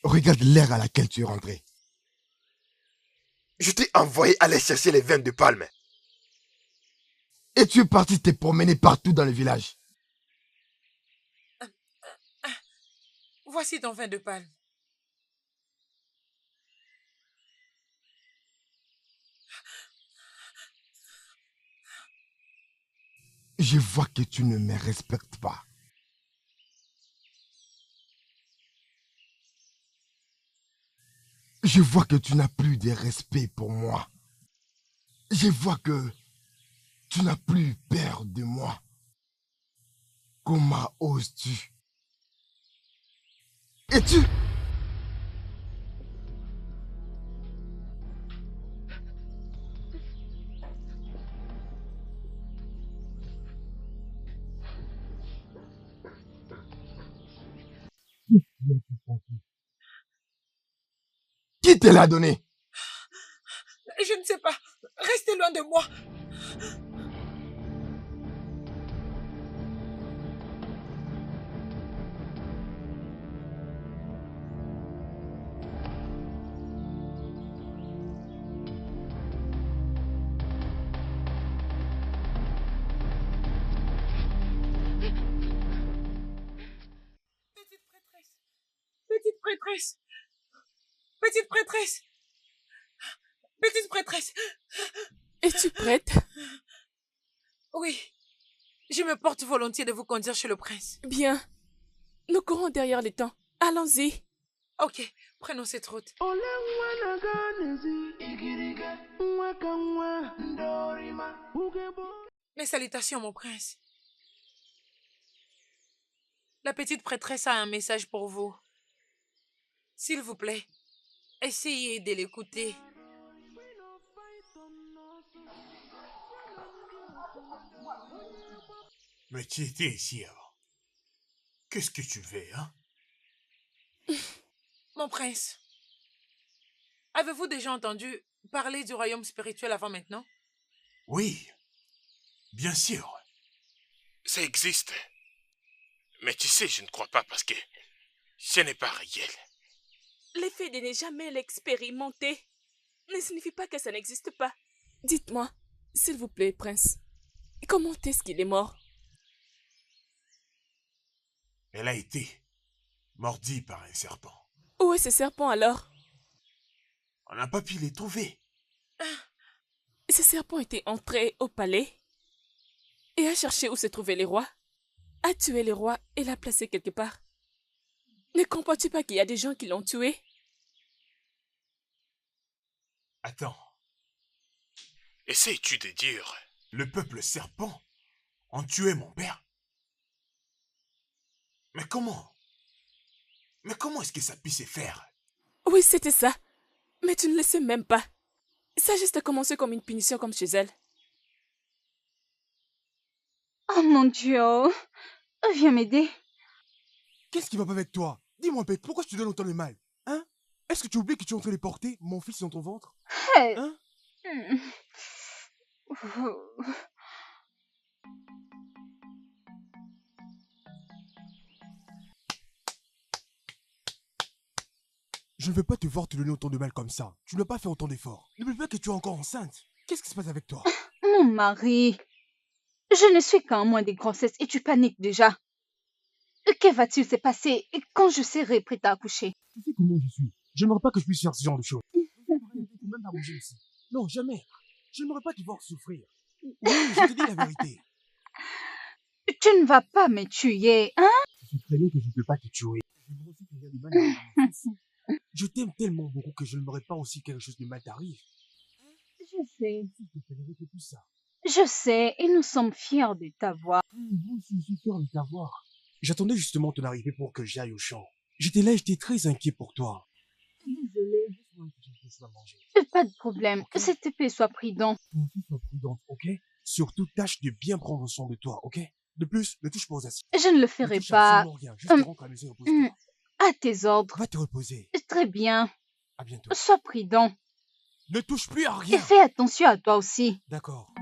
Regarde l'ère à laquelle tu es rentré. Je t'ai envoyé aller chercher les vins de palme. Et tu es parti te promener partout dans le village. Voici ton vin de palme. Je vois que tu ne me respectes pas. Je vois que tu n'as plus de respect pour moi. Je vois que tu n'as plus peur de moi. Comment oses-tu? Et tu... Qui te l'a donné? Je ne sais pas. Restez loin de moi. prêtresse! Petite prêtresse! Petite prêtresse! Es-tu prête? Oui, je me porte volontiers de vous conduire chez le prince. Bien. Nous courons derrière les temps. Allons-y. Ok, prenons cette route. Mes salutations, mon prince. La petite prêtresse a un message pour vous. S'il vous plaît, essayez de l'écouter. Mais tu étais ici avant. Qu'est-ce que tu veux, hein? Mon prince, avez-vous déjà entendu parler du royaume spirituel avant maintenant? Oui, bien sûr. Ça existe. Mais tu sais, je ne crois pas parce que ce n'est pas réel. L'effet de ne jamais l'expérimenter ne signifie pas que ça n'existe pas. Dites-moi, s'il vous plaît, prince, comment est-ce qu'il est mort? Elle a été mordie par un serpent. Où est ce serpent alors? On n'a pas pu les trouver. Ce serpent était entré au palais et a cherché où se trouvaient les rois, a tué les rois et l'a placé quelque part. Ne comprends-tu pas qu'il y a des gens qui l'ont tué? Attends, Essayes-tu de dire... le peuple serpent ont tué mon père? Mais comment? Mais comment est-ce que ça puisse se faire? Oui, c'était ça. Mais tu ne le sais même pas. Ça a juste commencé comme une punition comme chez elle. Oh mon Dieu. Viens m'aider. Qu'est-ce qui va pas avec toi? Dis-moi, Pete, pourquoi tu te donnes autant de mal? Hein? Est-ce que tu oublies que tu es en train de porter mon fils dans ton ventre? Hey. Hein? Je ne veux pas te voir te donner autant de mal comme ça. Tu ne dois pas faire autant d'efforts. N'oublie pas que tu es encore enceinte. Qu'est-ce qui se passe avec toi? Mon mari. Je ne suis qu'à un mois de grossesse et tu paniques déjà. Que va-t-il se passer quand je serai prête à accoucher? Tu sais comment je suis. Je n'aimerais pas que je puisse faire ce genre de choses. Même pas bouger ici. Non, jamais. Je n'aimerais pas te voir souffrir. Oui, je te dis la vérité. Tu ne vas pas me tuer, hein? Je sais très bien que je ne peux pas te tuer. J'aimerais aussi que rien de mal n'arrive à mon fils. Je t'aime tellement beaucoup que je n'aimerais pas aussi que quelque chose de mal t'arrive. Je sais. Je te plairais que tout ça. Je sais, et nous sommes fiers de t'avoir. Moi aussi, je suis fier de t'avoir. J'attendais justement ton arrivée pour que j'aille au champ. J'étais là et j'étais très inquiet pour toi. Désolé, laisse-moi que je puisse manger. Pas de problème, Ok. s'il te plaît, sois prudent. Toi aussi, sois prudente, ok? Surtout, tâche de bien prendre soin de toi, ok? De plus, ne touche pas aux assiettes. Je ne le Ne ferai touche pas. absolument rien. Juste rentre à la maison et repose-toi. À tes ordres. Va te reposer. Très bien. À bientôt. Sois prudent. Ne touche plus à Et rien. fais attention à toi aussi. D'accord.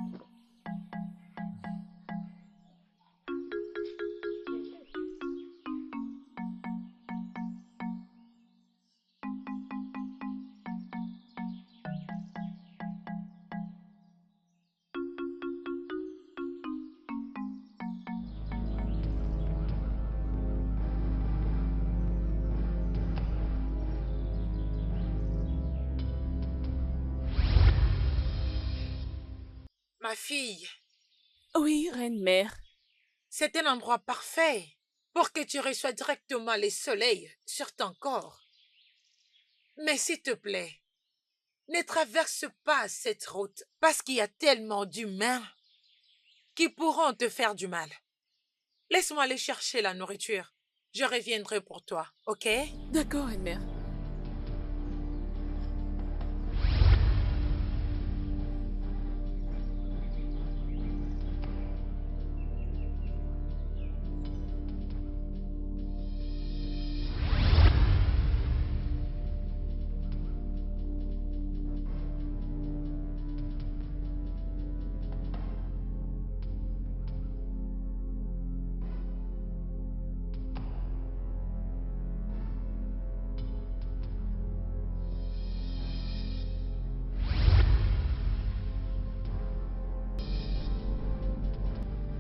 Ma fille, Oui, reine-mère. c'est un endroit parfait pour que tu reçois directement le soleil sur ton corps. Mais s'il te plaît, ne traverse pas cette route parce qu'il y a tellement d'humains qui pourront te faire du mal. Laisse-moi aller chercher la nourriture. Je reviendrai pour toi, ok? D'accord, reine-mère.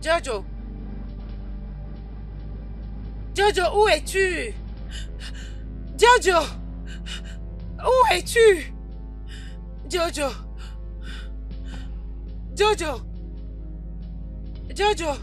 Jojo! Jojo, où es-tu? Jojo! Où es-tu? Jojo! Jojo! Jojo!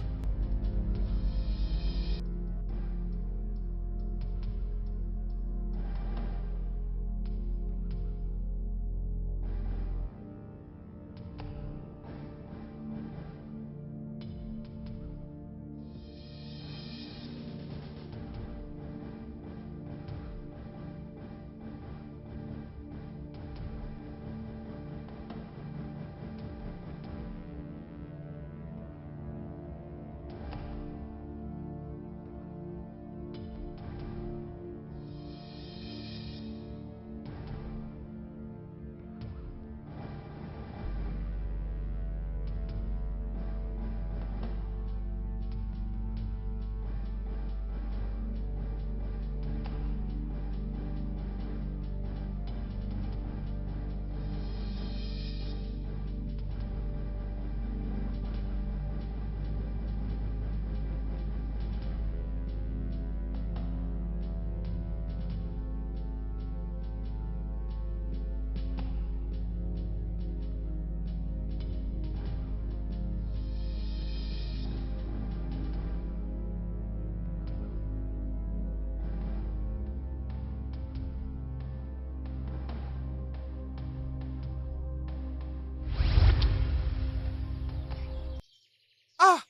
Ah!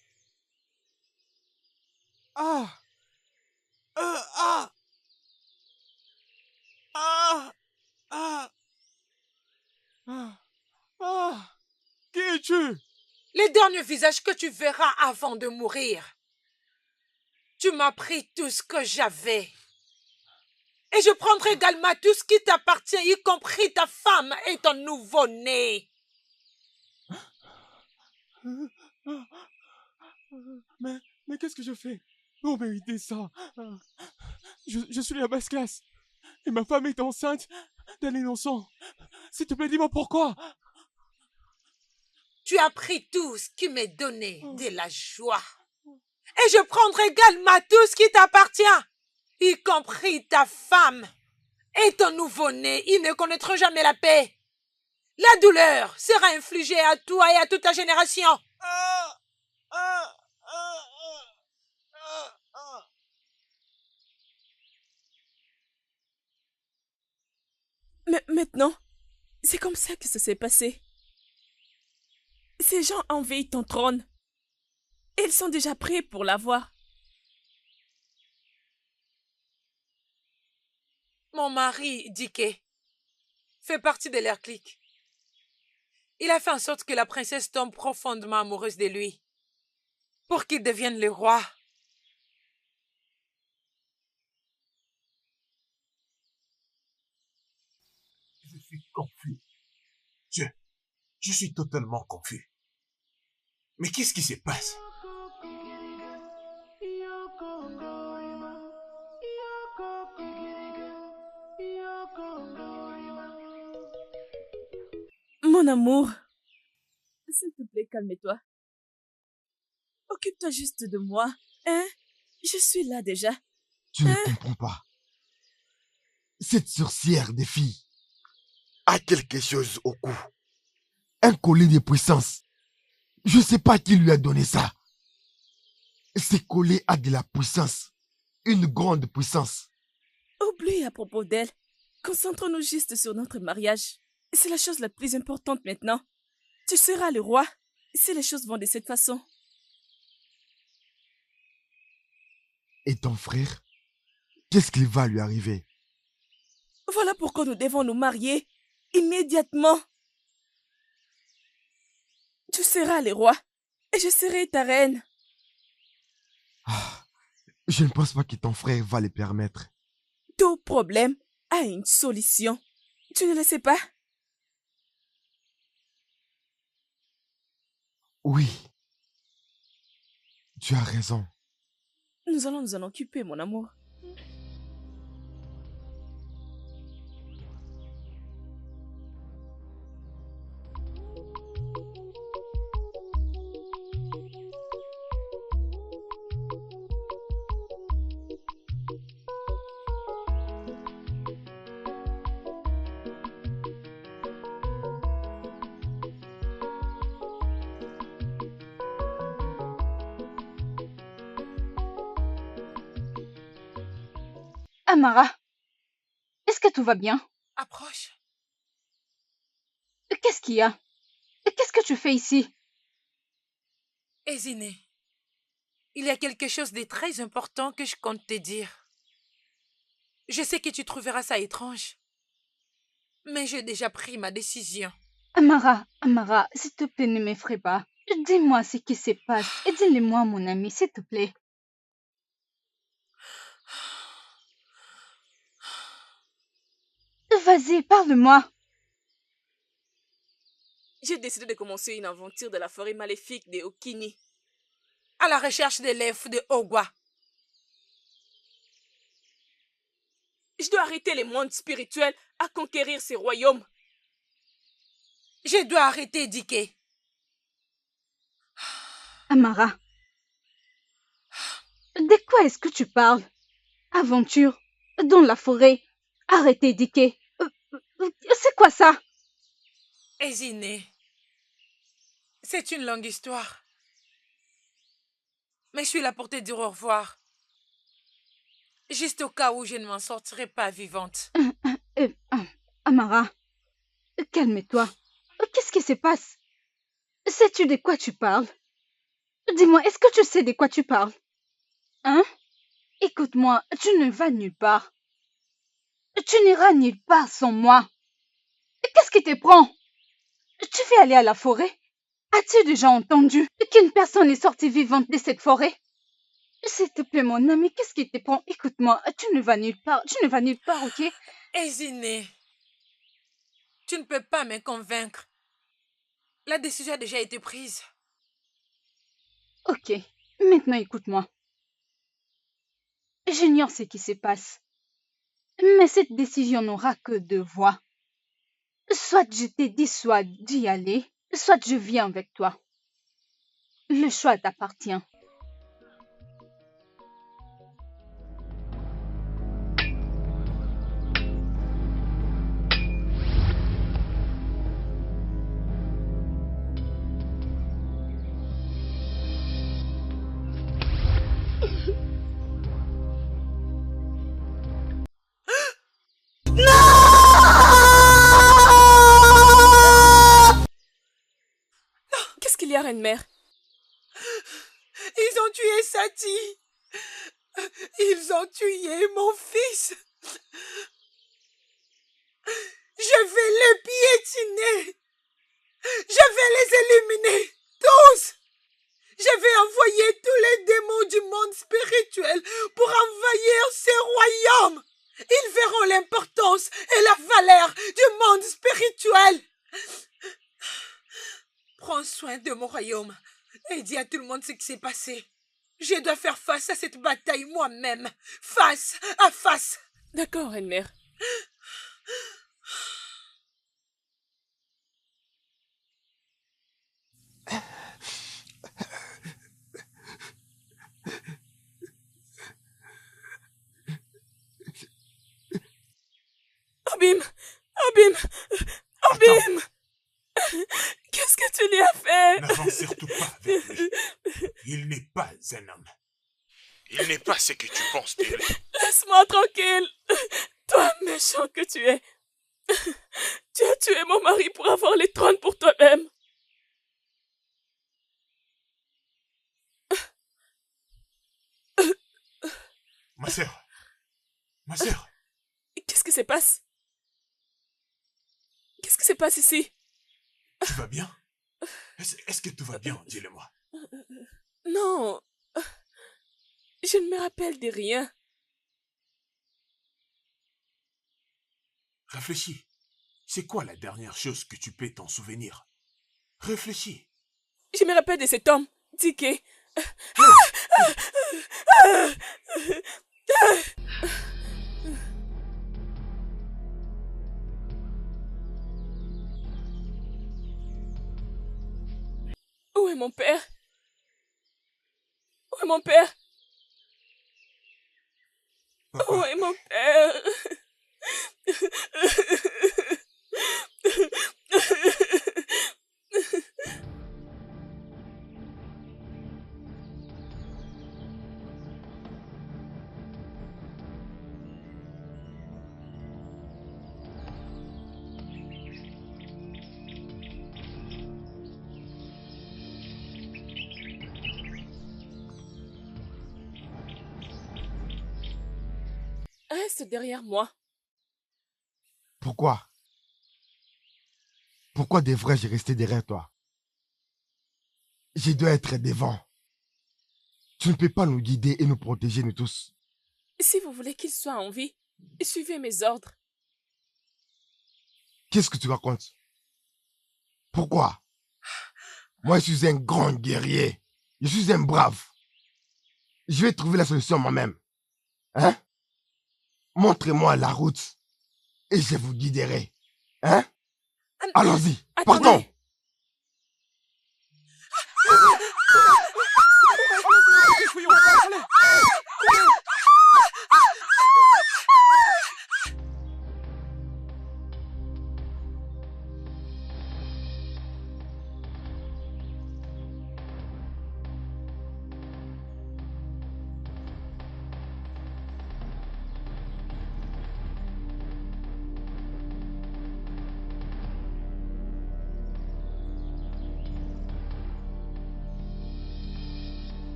Ah! Ah! Ah! Ah! Ah! Ah! Qui es-tu? Le dernier visage que tu verras avant de mourir. Tu m'as pris tout ce que j'avais. Et je prendrai également tout ce qui t'appartient, y compris ta femme et ton nouveau-né. Mais qu'est-ce que je fais pour mériter ça? Je suis la basse classe. Et ma femme est enceinte d'un innocent. S'il te plaît, dis-moi pourquoi. Tu as pris tout ce qui m'est donné de la joie. Et je prendrai également tout ce qui t'appartient, y compris ta femme et ton nouveau-né. Ils ne connaîtront jamais la paix. La douleur sera infligée à toi et à toute ta génération. Mais maintenant, c'est comme ça que ça s'est passé. Ces gens envahissent ton trône. Et ils sont déjà prêts pour l'avoir. Mon mari, Dike, fait partie de leur clique. Il a fait en sorte que la princesse tombe profondément amoureuse de lui pour qu'il devienne le roi. Je suis confus. Je suis totalement confus. Mais qu'est-ce qui se passe? Mon amour, s'il te plaît, calme-toi. Occupe-toi juste de moi, hein? Je suis là déjà. Tu ne comprends pas. Cette sorcière des filles a quelque chose au cou. Un collier de puissance. Je ne sais pas qui lui a donné ça. Ce collier a de la puissance. Une grande puissance. Oublie à propos d'elle. Concentrons-nous juste sur notre mariage. C'est la chose la plus importante maintenant. Tu seras le roi si les choses vont de cette façon. Et ton frère? Qu'est-ce qui va lui arriver? Voilà pourquoi nous devons nous marier immédiatement. Tu seras le roi et je serai ta reine. Je ne pense pas que ton frère va le permettre. Tout problème a une solution. Tu ne le sais pas? Oui. Tu as raison. Nous allons nous en occuper, mon amour. Amara, est-ce que tout va bien? Approche. Qu'est-ce qu'il y a? Qu'est-ce que tu fais ici? Eziné, il y a quelque chose de très important que je compte te dire. Je sais que tu trouveras ça étrange, mais j'ai déjà pris ma décision. Amara, s'il te plaît, ne m'effraie pas. Dis-moi ce qui se passe et dis-le-moi, mon ami, s'il te plaît. Vas-y, parle-moi. J'ai décidé de commencer une aventure de la forêt maléfique des Okini. À la recherche des lèvres de Ogwa. Je dois arrêter les mondes spirituels à conquérir ces royaumes. Je dois arrêter Dike. Amara, de quoi est-ce que tu parles? Aventure, dans la forêt, arrêtez Dike. C'est quoi ça? Eziné, c'est une longue histoire. Mais je suis là pour te dire au revoir. Juste au cas où je ne m'en sortirai pas vivante. Amara, calme-toi. Qu'est-ce qui se passe? Sais-tu de quoi tu parles? Dis-moi, est-ce que tu sais de quoi tu parles? Hein? Écoute-moi, tu ne vas nulle part. Tu n'iras nulle part sans moi. Qu'est-ce qui te prend? Tu veux aller à la forêt? As-tu déjà entendu qu'une personne est sortie vivante de cette forêt? S'il te plaît, mon ami, qu'est-ce qui te prend? Écoute-moi, tu ne vas nulle part. Tu ne vas nulle part, ok? Eziné, tu ne peux pas me convaincre. La décision a déjà été prise. Ok, maintenant écoute-moi. J'ignore ce qui se passe. Mais cette décision n'aura que deux voies. Soit je te dis soit d'y aller, soit je viens avec toi. Le choix t'appartient. Qu'est-ce qu'il y a, reine-mère? Ils ont tué Sati. Ils ont tué mon fils. Je vais les piétiner. Je vais les éliminer. Tous. Je vais envoyer tous les démons du monde spirituel pour envahir ces royaumes. Ils verront l'importance et la valeur du monde spirituel. Prends soin de mon royaume et dis à tout le monde ce qui s'est passé. Je dois faire face à cette bataille moi-même, face à face. D'accord, reine-mère. Abim! Abim! Abim! Qu'est-ce que tu lui as fait? N'avance surtout pas vers lui. Il n'est pas un homme. Il n'est pas ce que tu penses de lui. Laisse-moi tranquille. Toi, méchant que tu es. Tu as tué mon mari pour avoir les trônes pour toi-même. Ma sœur, Qu'est-ce qui se passe? Qu'est-ce qui se passe ici? tu vas bien? Est-ce que tout va bien? Dis-le-moi. Non. Je ne me rappelle de rien. Réfléchis. C'est quoi la dernière chose que tu peux t'en souvenir? Réfléchis. Je me rappelle de cet homme, Dike. Où est mon père? Où est mon père? Papa, Où est mon père? Reste derrière moi. Pourquoi? Pourquoi devrais-je rester derrière toi? Je dois être devant. Tu ne peux pas nous guider et nous protéger, nous tous. Si vous voulez qu'il soit en vie, suivez mes ordres. Qu'est-ce que tu racontes? Pourquoi? Moi, je suis un grand guerrier. Je suis un brave. Je vais trouver la solution moi-même. Hein? Montrez-moi la route et je vous guiderai. Hein? Allons-y, partons!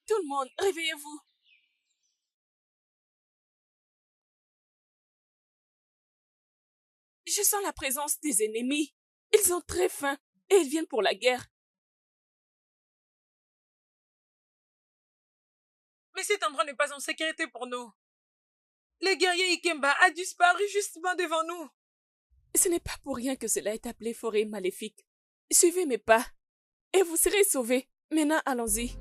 Tout le monde, réveillez-vous. Je sens la présence des ennemis. Ils ont très faim et ils viennent pour la guerre. Mais cet endroit n'est pas en sécurité pour nous. Le guerrier Ikemba a disparu justement devant nous. Ce n'est pas pour rien que cela est appelé forêt maléfique. Suivez mes pas et vous serez sauvés. Maintenant, allons-y.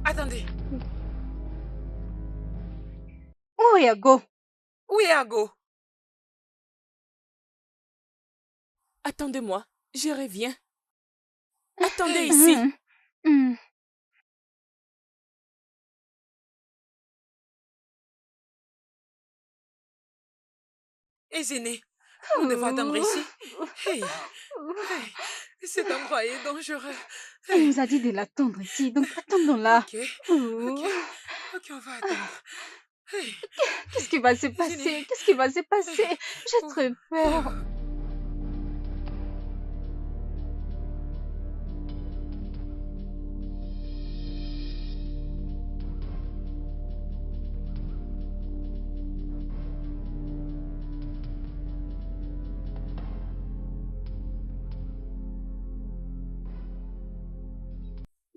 Attendez. Où est Ago? Où est Ago? Attendez-moi, je reviens. Attendez ici. Ezéné, nous devons attendre ici. Hey. Cet endroit est dangereux. Elle nous a dit de l'attendre ici, donc attendons-la. Ok, on va attendre. Hey. Qu'est-ce qui va se passer? Qu'est-ce qui va se passer? J'ai très peur.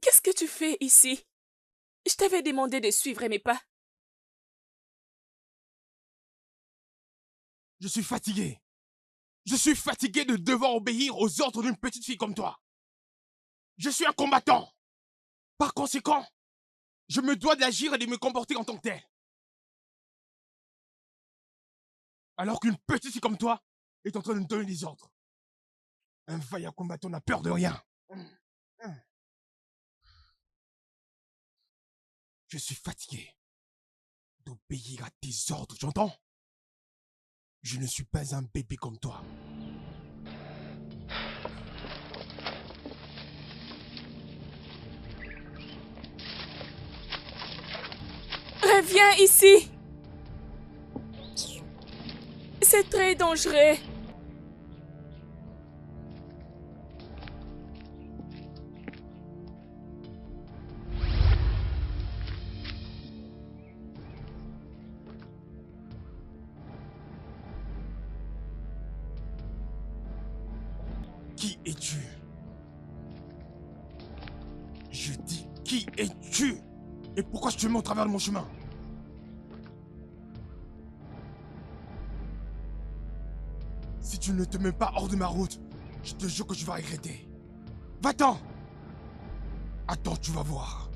Qu'est-ce que tu fais ici? Je t'avais demandé de suivre mes pas. Je suis fatigué. Je suis fatigué de devoir obéir aux ordres d'une petite fille comme toi. Je suis un combattant. Par conséquent, je me dois d'agir et de me comporter en tant que tel. Alors qu'une petite fille comme toi est en train de me donner des ordres. Un vaillant combattant n'a peur de rien. Je suis fatigué d'obéir à tes ordres, j'entends? Je ne suis pas un bébé comme toi. Reviens ici. C'est très dangereux. Qui es-tu? Je dis, qui es-tu? Et pourquoi je te mets au travers de mon chemin? Si tu ne te mets pas hors de ma route, je te jure que tu vas regretter. Va-t'en! Attends, tu vas voir.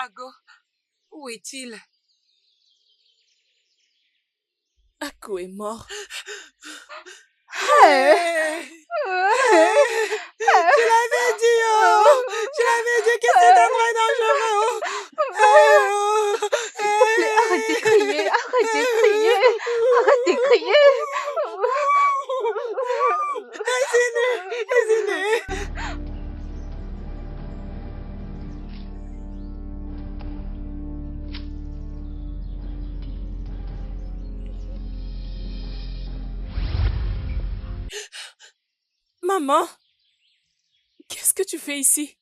Ago, où est-il? Ako est mort. Hey! Je l'avais dit, oh! Je l'avais dit que cet endroit est dangereux, oh! S'il te plaît, arrête de crier, arrête de crier, arrête de crier. Maman, qu'est-ce que tu fais ici?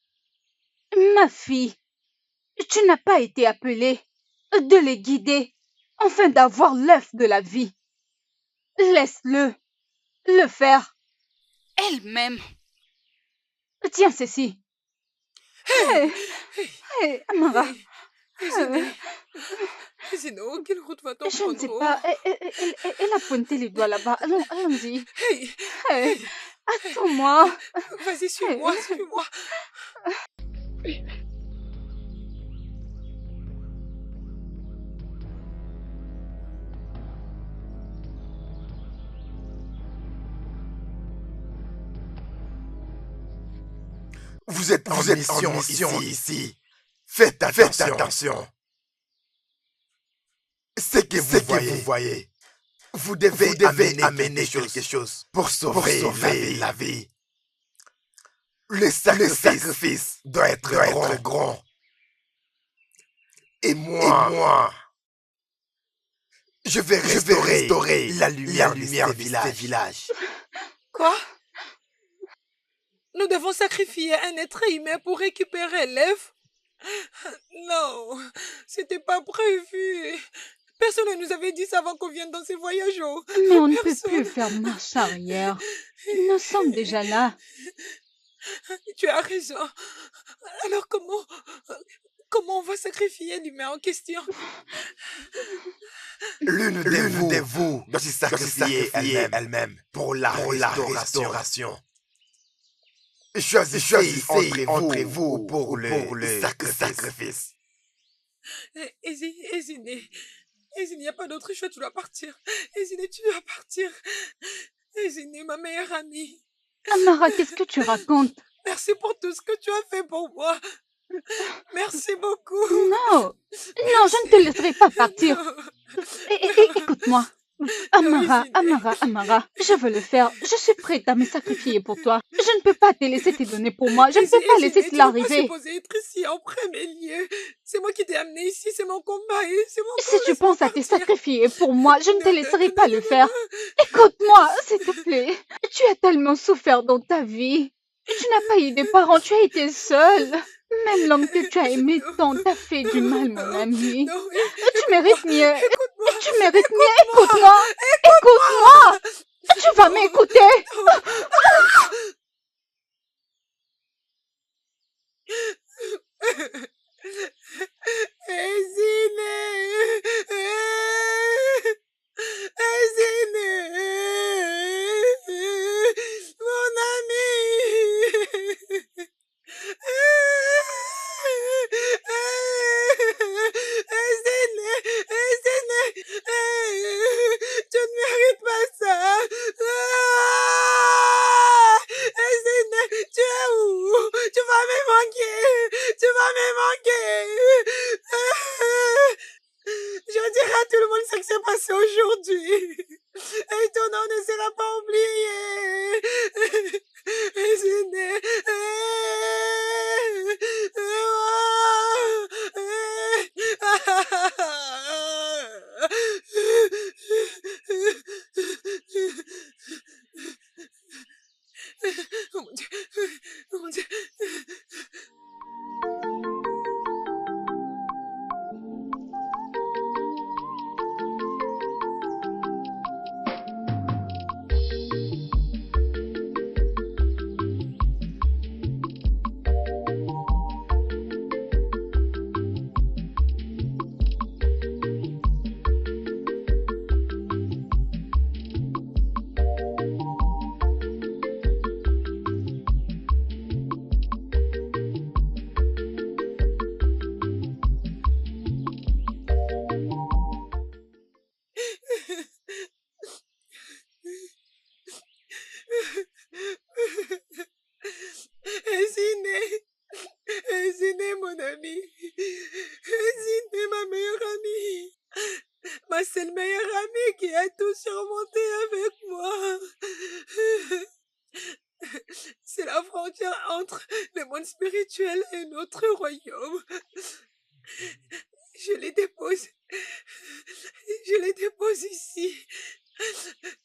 Ma fille, tu n'as pas été appelée de les guider afin d'avoir l'œuf de la vie. Laisse-le le faire elle-même. Tiens ceci. Hey, Amara. Sinon, quelle route va-t-on Je ne sais prendre? pas. Elle a pointé les doigts là-bas. Allons-y. Hey, Hey, attends-moi. vas-y, suis-moi, suis-moi. Vous êtes en mission ici. Faites attention. Ce que vous voyez, vous devez amener quelque chose pour sauver la vie. Le sacrifice doit être grand. Et moi, je vais restaurer la lumière de ce village. Quoi? Nous devons sacrifier un être humain pour récupérer l'œuf? Non, c'était pas prévu. Personne ne nous avait dit ça avant qu'on vienne dans ces voyages. Mais on ne peut plus faire marche arrière. Nous sommes déjà là. Tu as raison. Alors comment on va sacrifier l'humain en question? L'une de vous doit se sacrifier elle-même pour la restauration. Choisissez entre vous pour le sacrifice. Ezine, il n'y a pas d'autre choix, tu dois partir. Ezine, tu dois partir. Ezine, ma meilleure amie. Amara, qu'est-ce que tu racontes? Merci pour tout ce que tu as fait pour moi. Merci beaucoup. Non, je ne te laisserai pas partir. Écoute-moi. Amara, je veux le faire. Je suis prête à me sacrifier pour toi. Je ne peux pas te laisser te donner pour moi. Je ne peux pas laisser cela arriver. Tu n'es pas supposé être ici en premier lieu. C'est moi qui t'ai amené ici, c'est mon combat. Si tu penses à te sacrifier pour moi, je ne te laisserai pas le faire. Écoute-moi, s'il te plaît. Tu as tellement souffert dans ta vie. Tu n'as pas eu de parents, tu as été seule. Même l'homme que tu as aimé tant t'a fait du mal, mon ami. Tu mérites mieux. Tu mérites mieux. Écoute-moi. Écoute-moi. Tu vas m'écouter. Mon ami. Tu ne mérites pas ça. Tu es où? Tu vas me manquer. Je dirai à tout le monde ce qui s'est passé aujourd'hui. Et ton nom ne sera pas oublié. Oh mon Dieu. Oh mon Dieu. ma seule meilleure amie qui a tout surmonté avec moi. C'est la frontière entre le monde spirituel et notre royaume. Je les dépose. Je les dépose ici.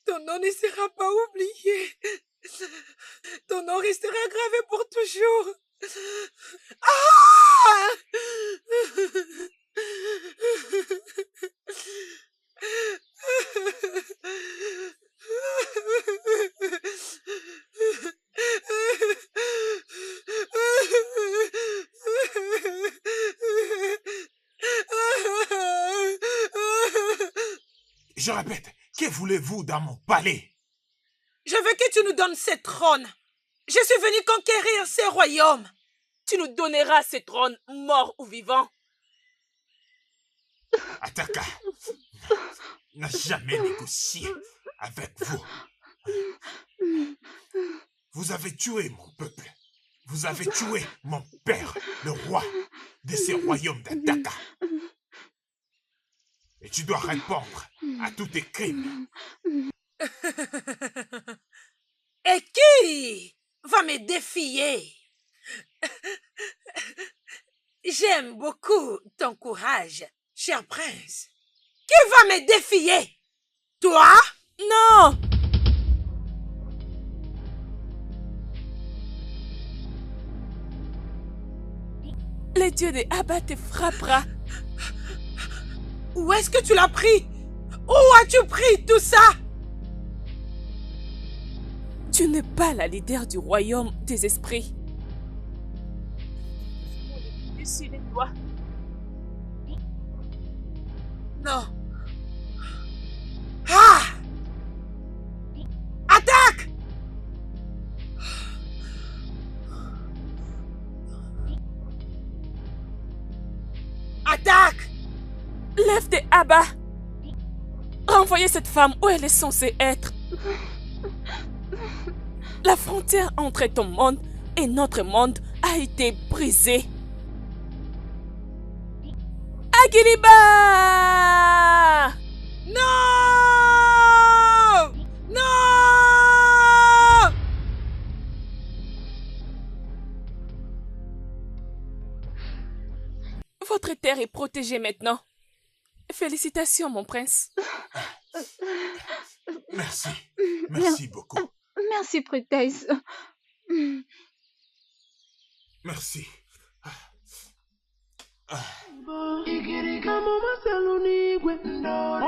Ton nom ne sera pas oublié. Ton nom restera gravé pour toujours. Ah! Je répète, que voulez-vous dans mon palais? Je veux que tu nous donnes ce trône. Je suis venu conquérir ce royaume. Tu nous donneras ce trône, mort ou vivant. Ataka n'a jamais négocié avec vous. Vous avez tué mon peuple. Vous avez tué mon père, le roi de ce royaume d'Ataka. Et tu dois répondre à tous tes crimes. Et qui va me défier? J'aime beaucoup ton courage, cher prince. Qui va me défier? Toi? Non! Le dieu de Abba te frappera. Où est-ce que tu l'as pris? Où as-tu pris tout ça? Tu n'es pas la leader du royaume des esprits. Au-dessus de toi. Non. Ah! Attaque! Attaque! L'œuf de Abba. Renvoyez cette femme où elle est censée être. La frontière entre ton monde et notre monde a été brisée. Agiliba! Non! Non! Votre terre est protégée maintenant. Félicitations, mon prince. Merci. Merci beaucoup. Merci, prêtresse. Merci. Igirika mama salunigwe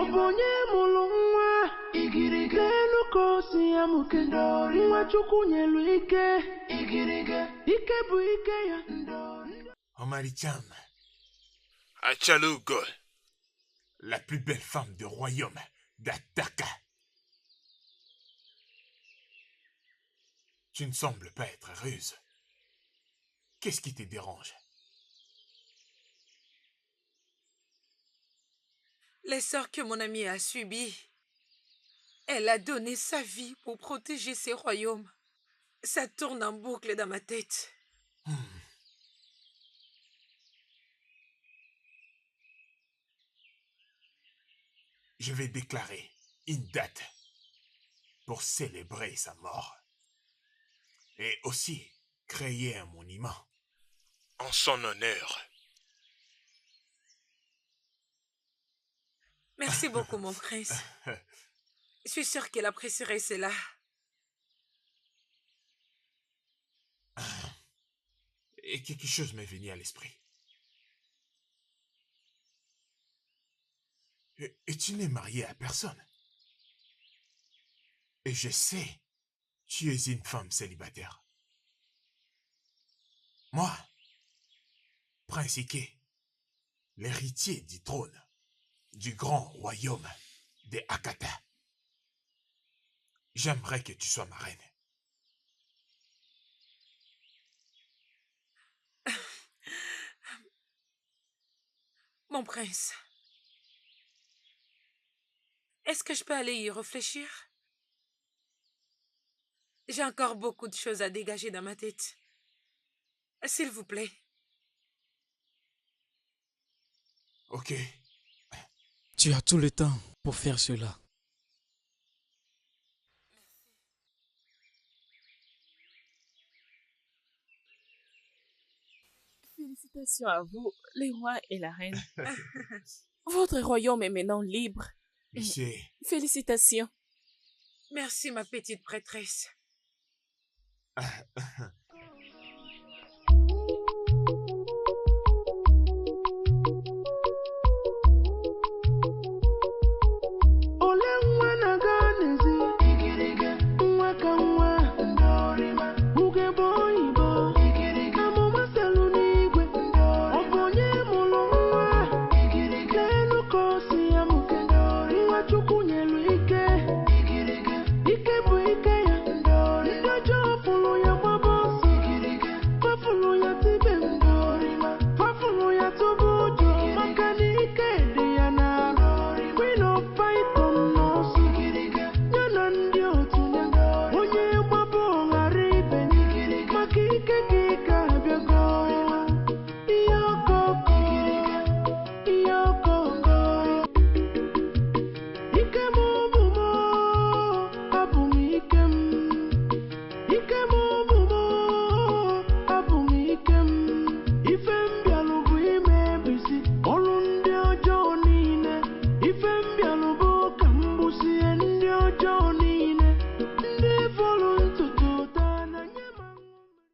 obonye mulunwa igirika enuko siyamuke ndori wachukunyelu ike igirika ike bu ike ya ndori. Omaricham, Achalugo, la plus belle femme du royaume d'Ataka. Tu ne sembles pas être heureuse. Qu'est-ce qui te dérange? Les sorts que mon amie a subis. Elle a donné sa vie pour protéger ses royaumes. Ça tourne en boucle dans ma tête. Je vais déclarer une date pour célébrer sa mort. Et aussi créer un monument. en son honneur. Merci beaucoup, mon prince. Je suis sûre qu'elle apprécierait cela. Et quelque chose m'est venu à l'esprit. Et tu n'es marié à personne. Et je sais, tu es une femme célibataire. Moi, Prince Ike, l'héritier du trône du grand royaume des Akata, j'aimerais que tu sois ma reine. Mon prince, est-ce que je peux aller y réfléchir? J'ai encore beaucoup de choses à dégager dans ma tête. S'il vous plaît. Ok. Tu as tout le temps pour faire cela. Félicitations à vous, les rois et la reine. Votre royaume est maintenant libre. Lycée. Félicitations. Merci, ma petite prêtresse.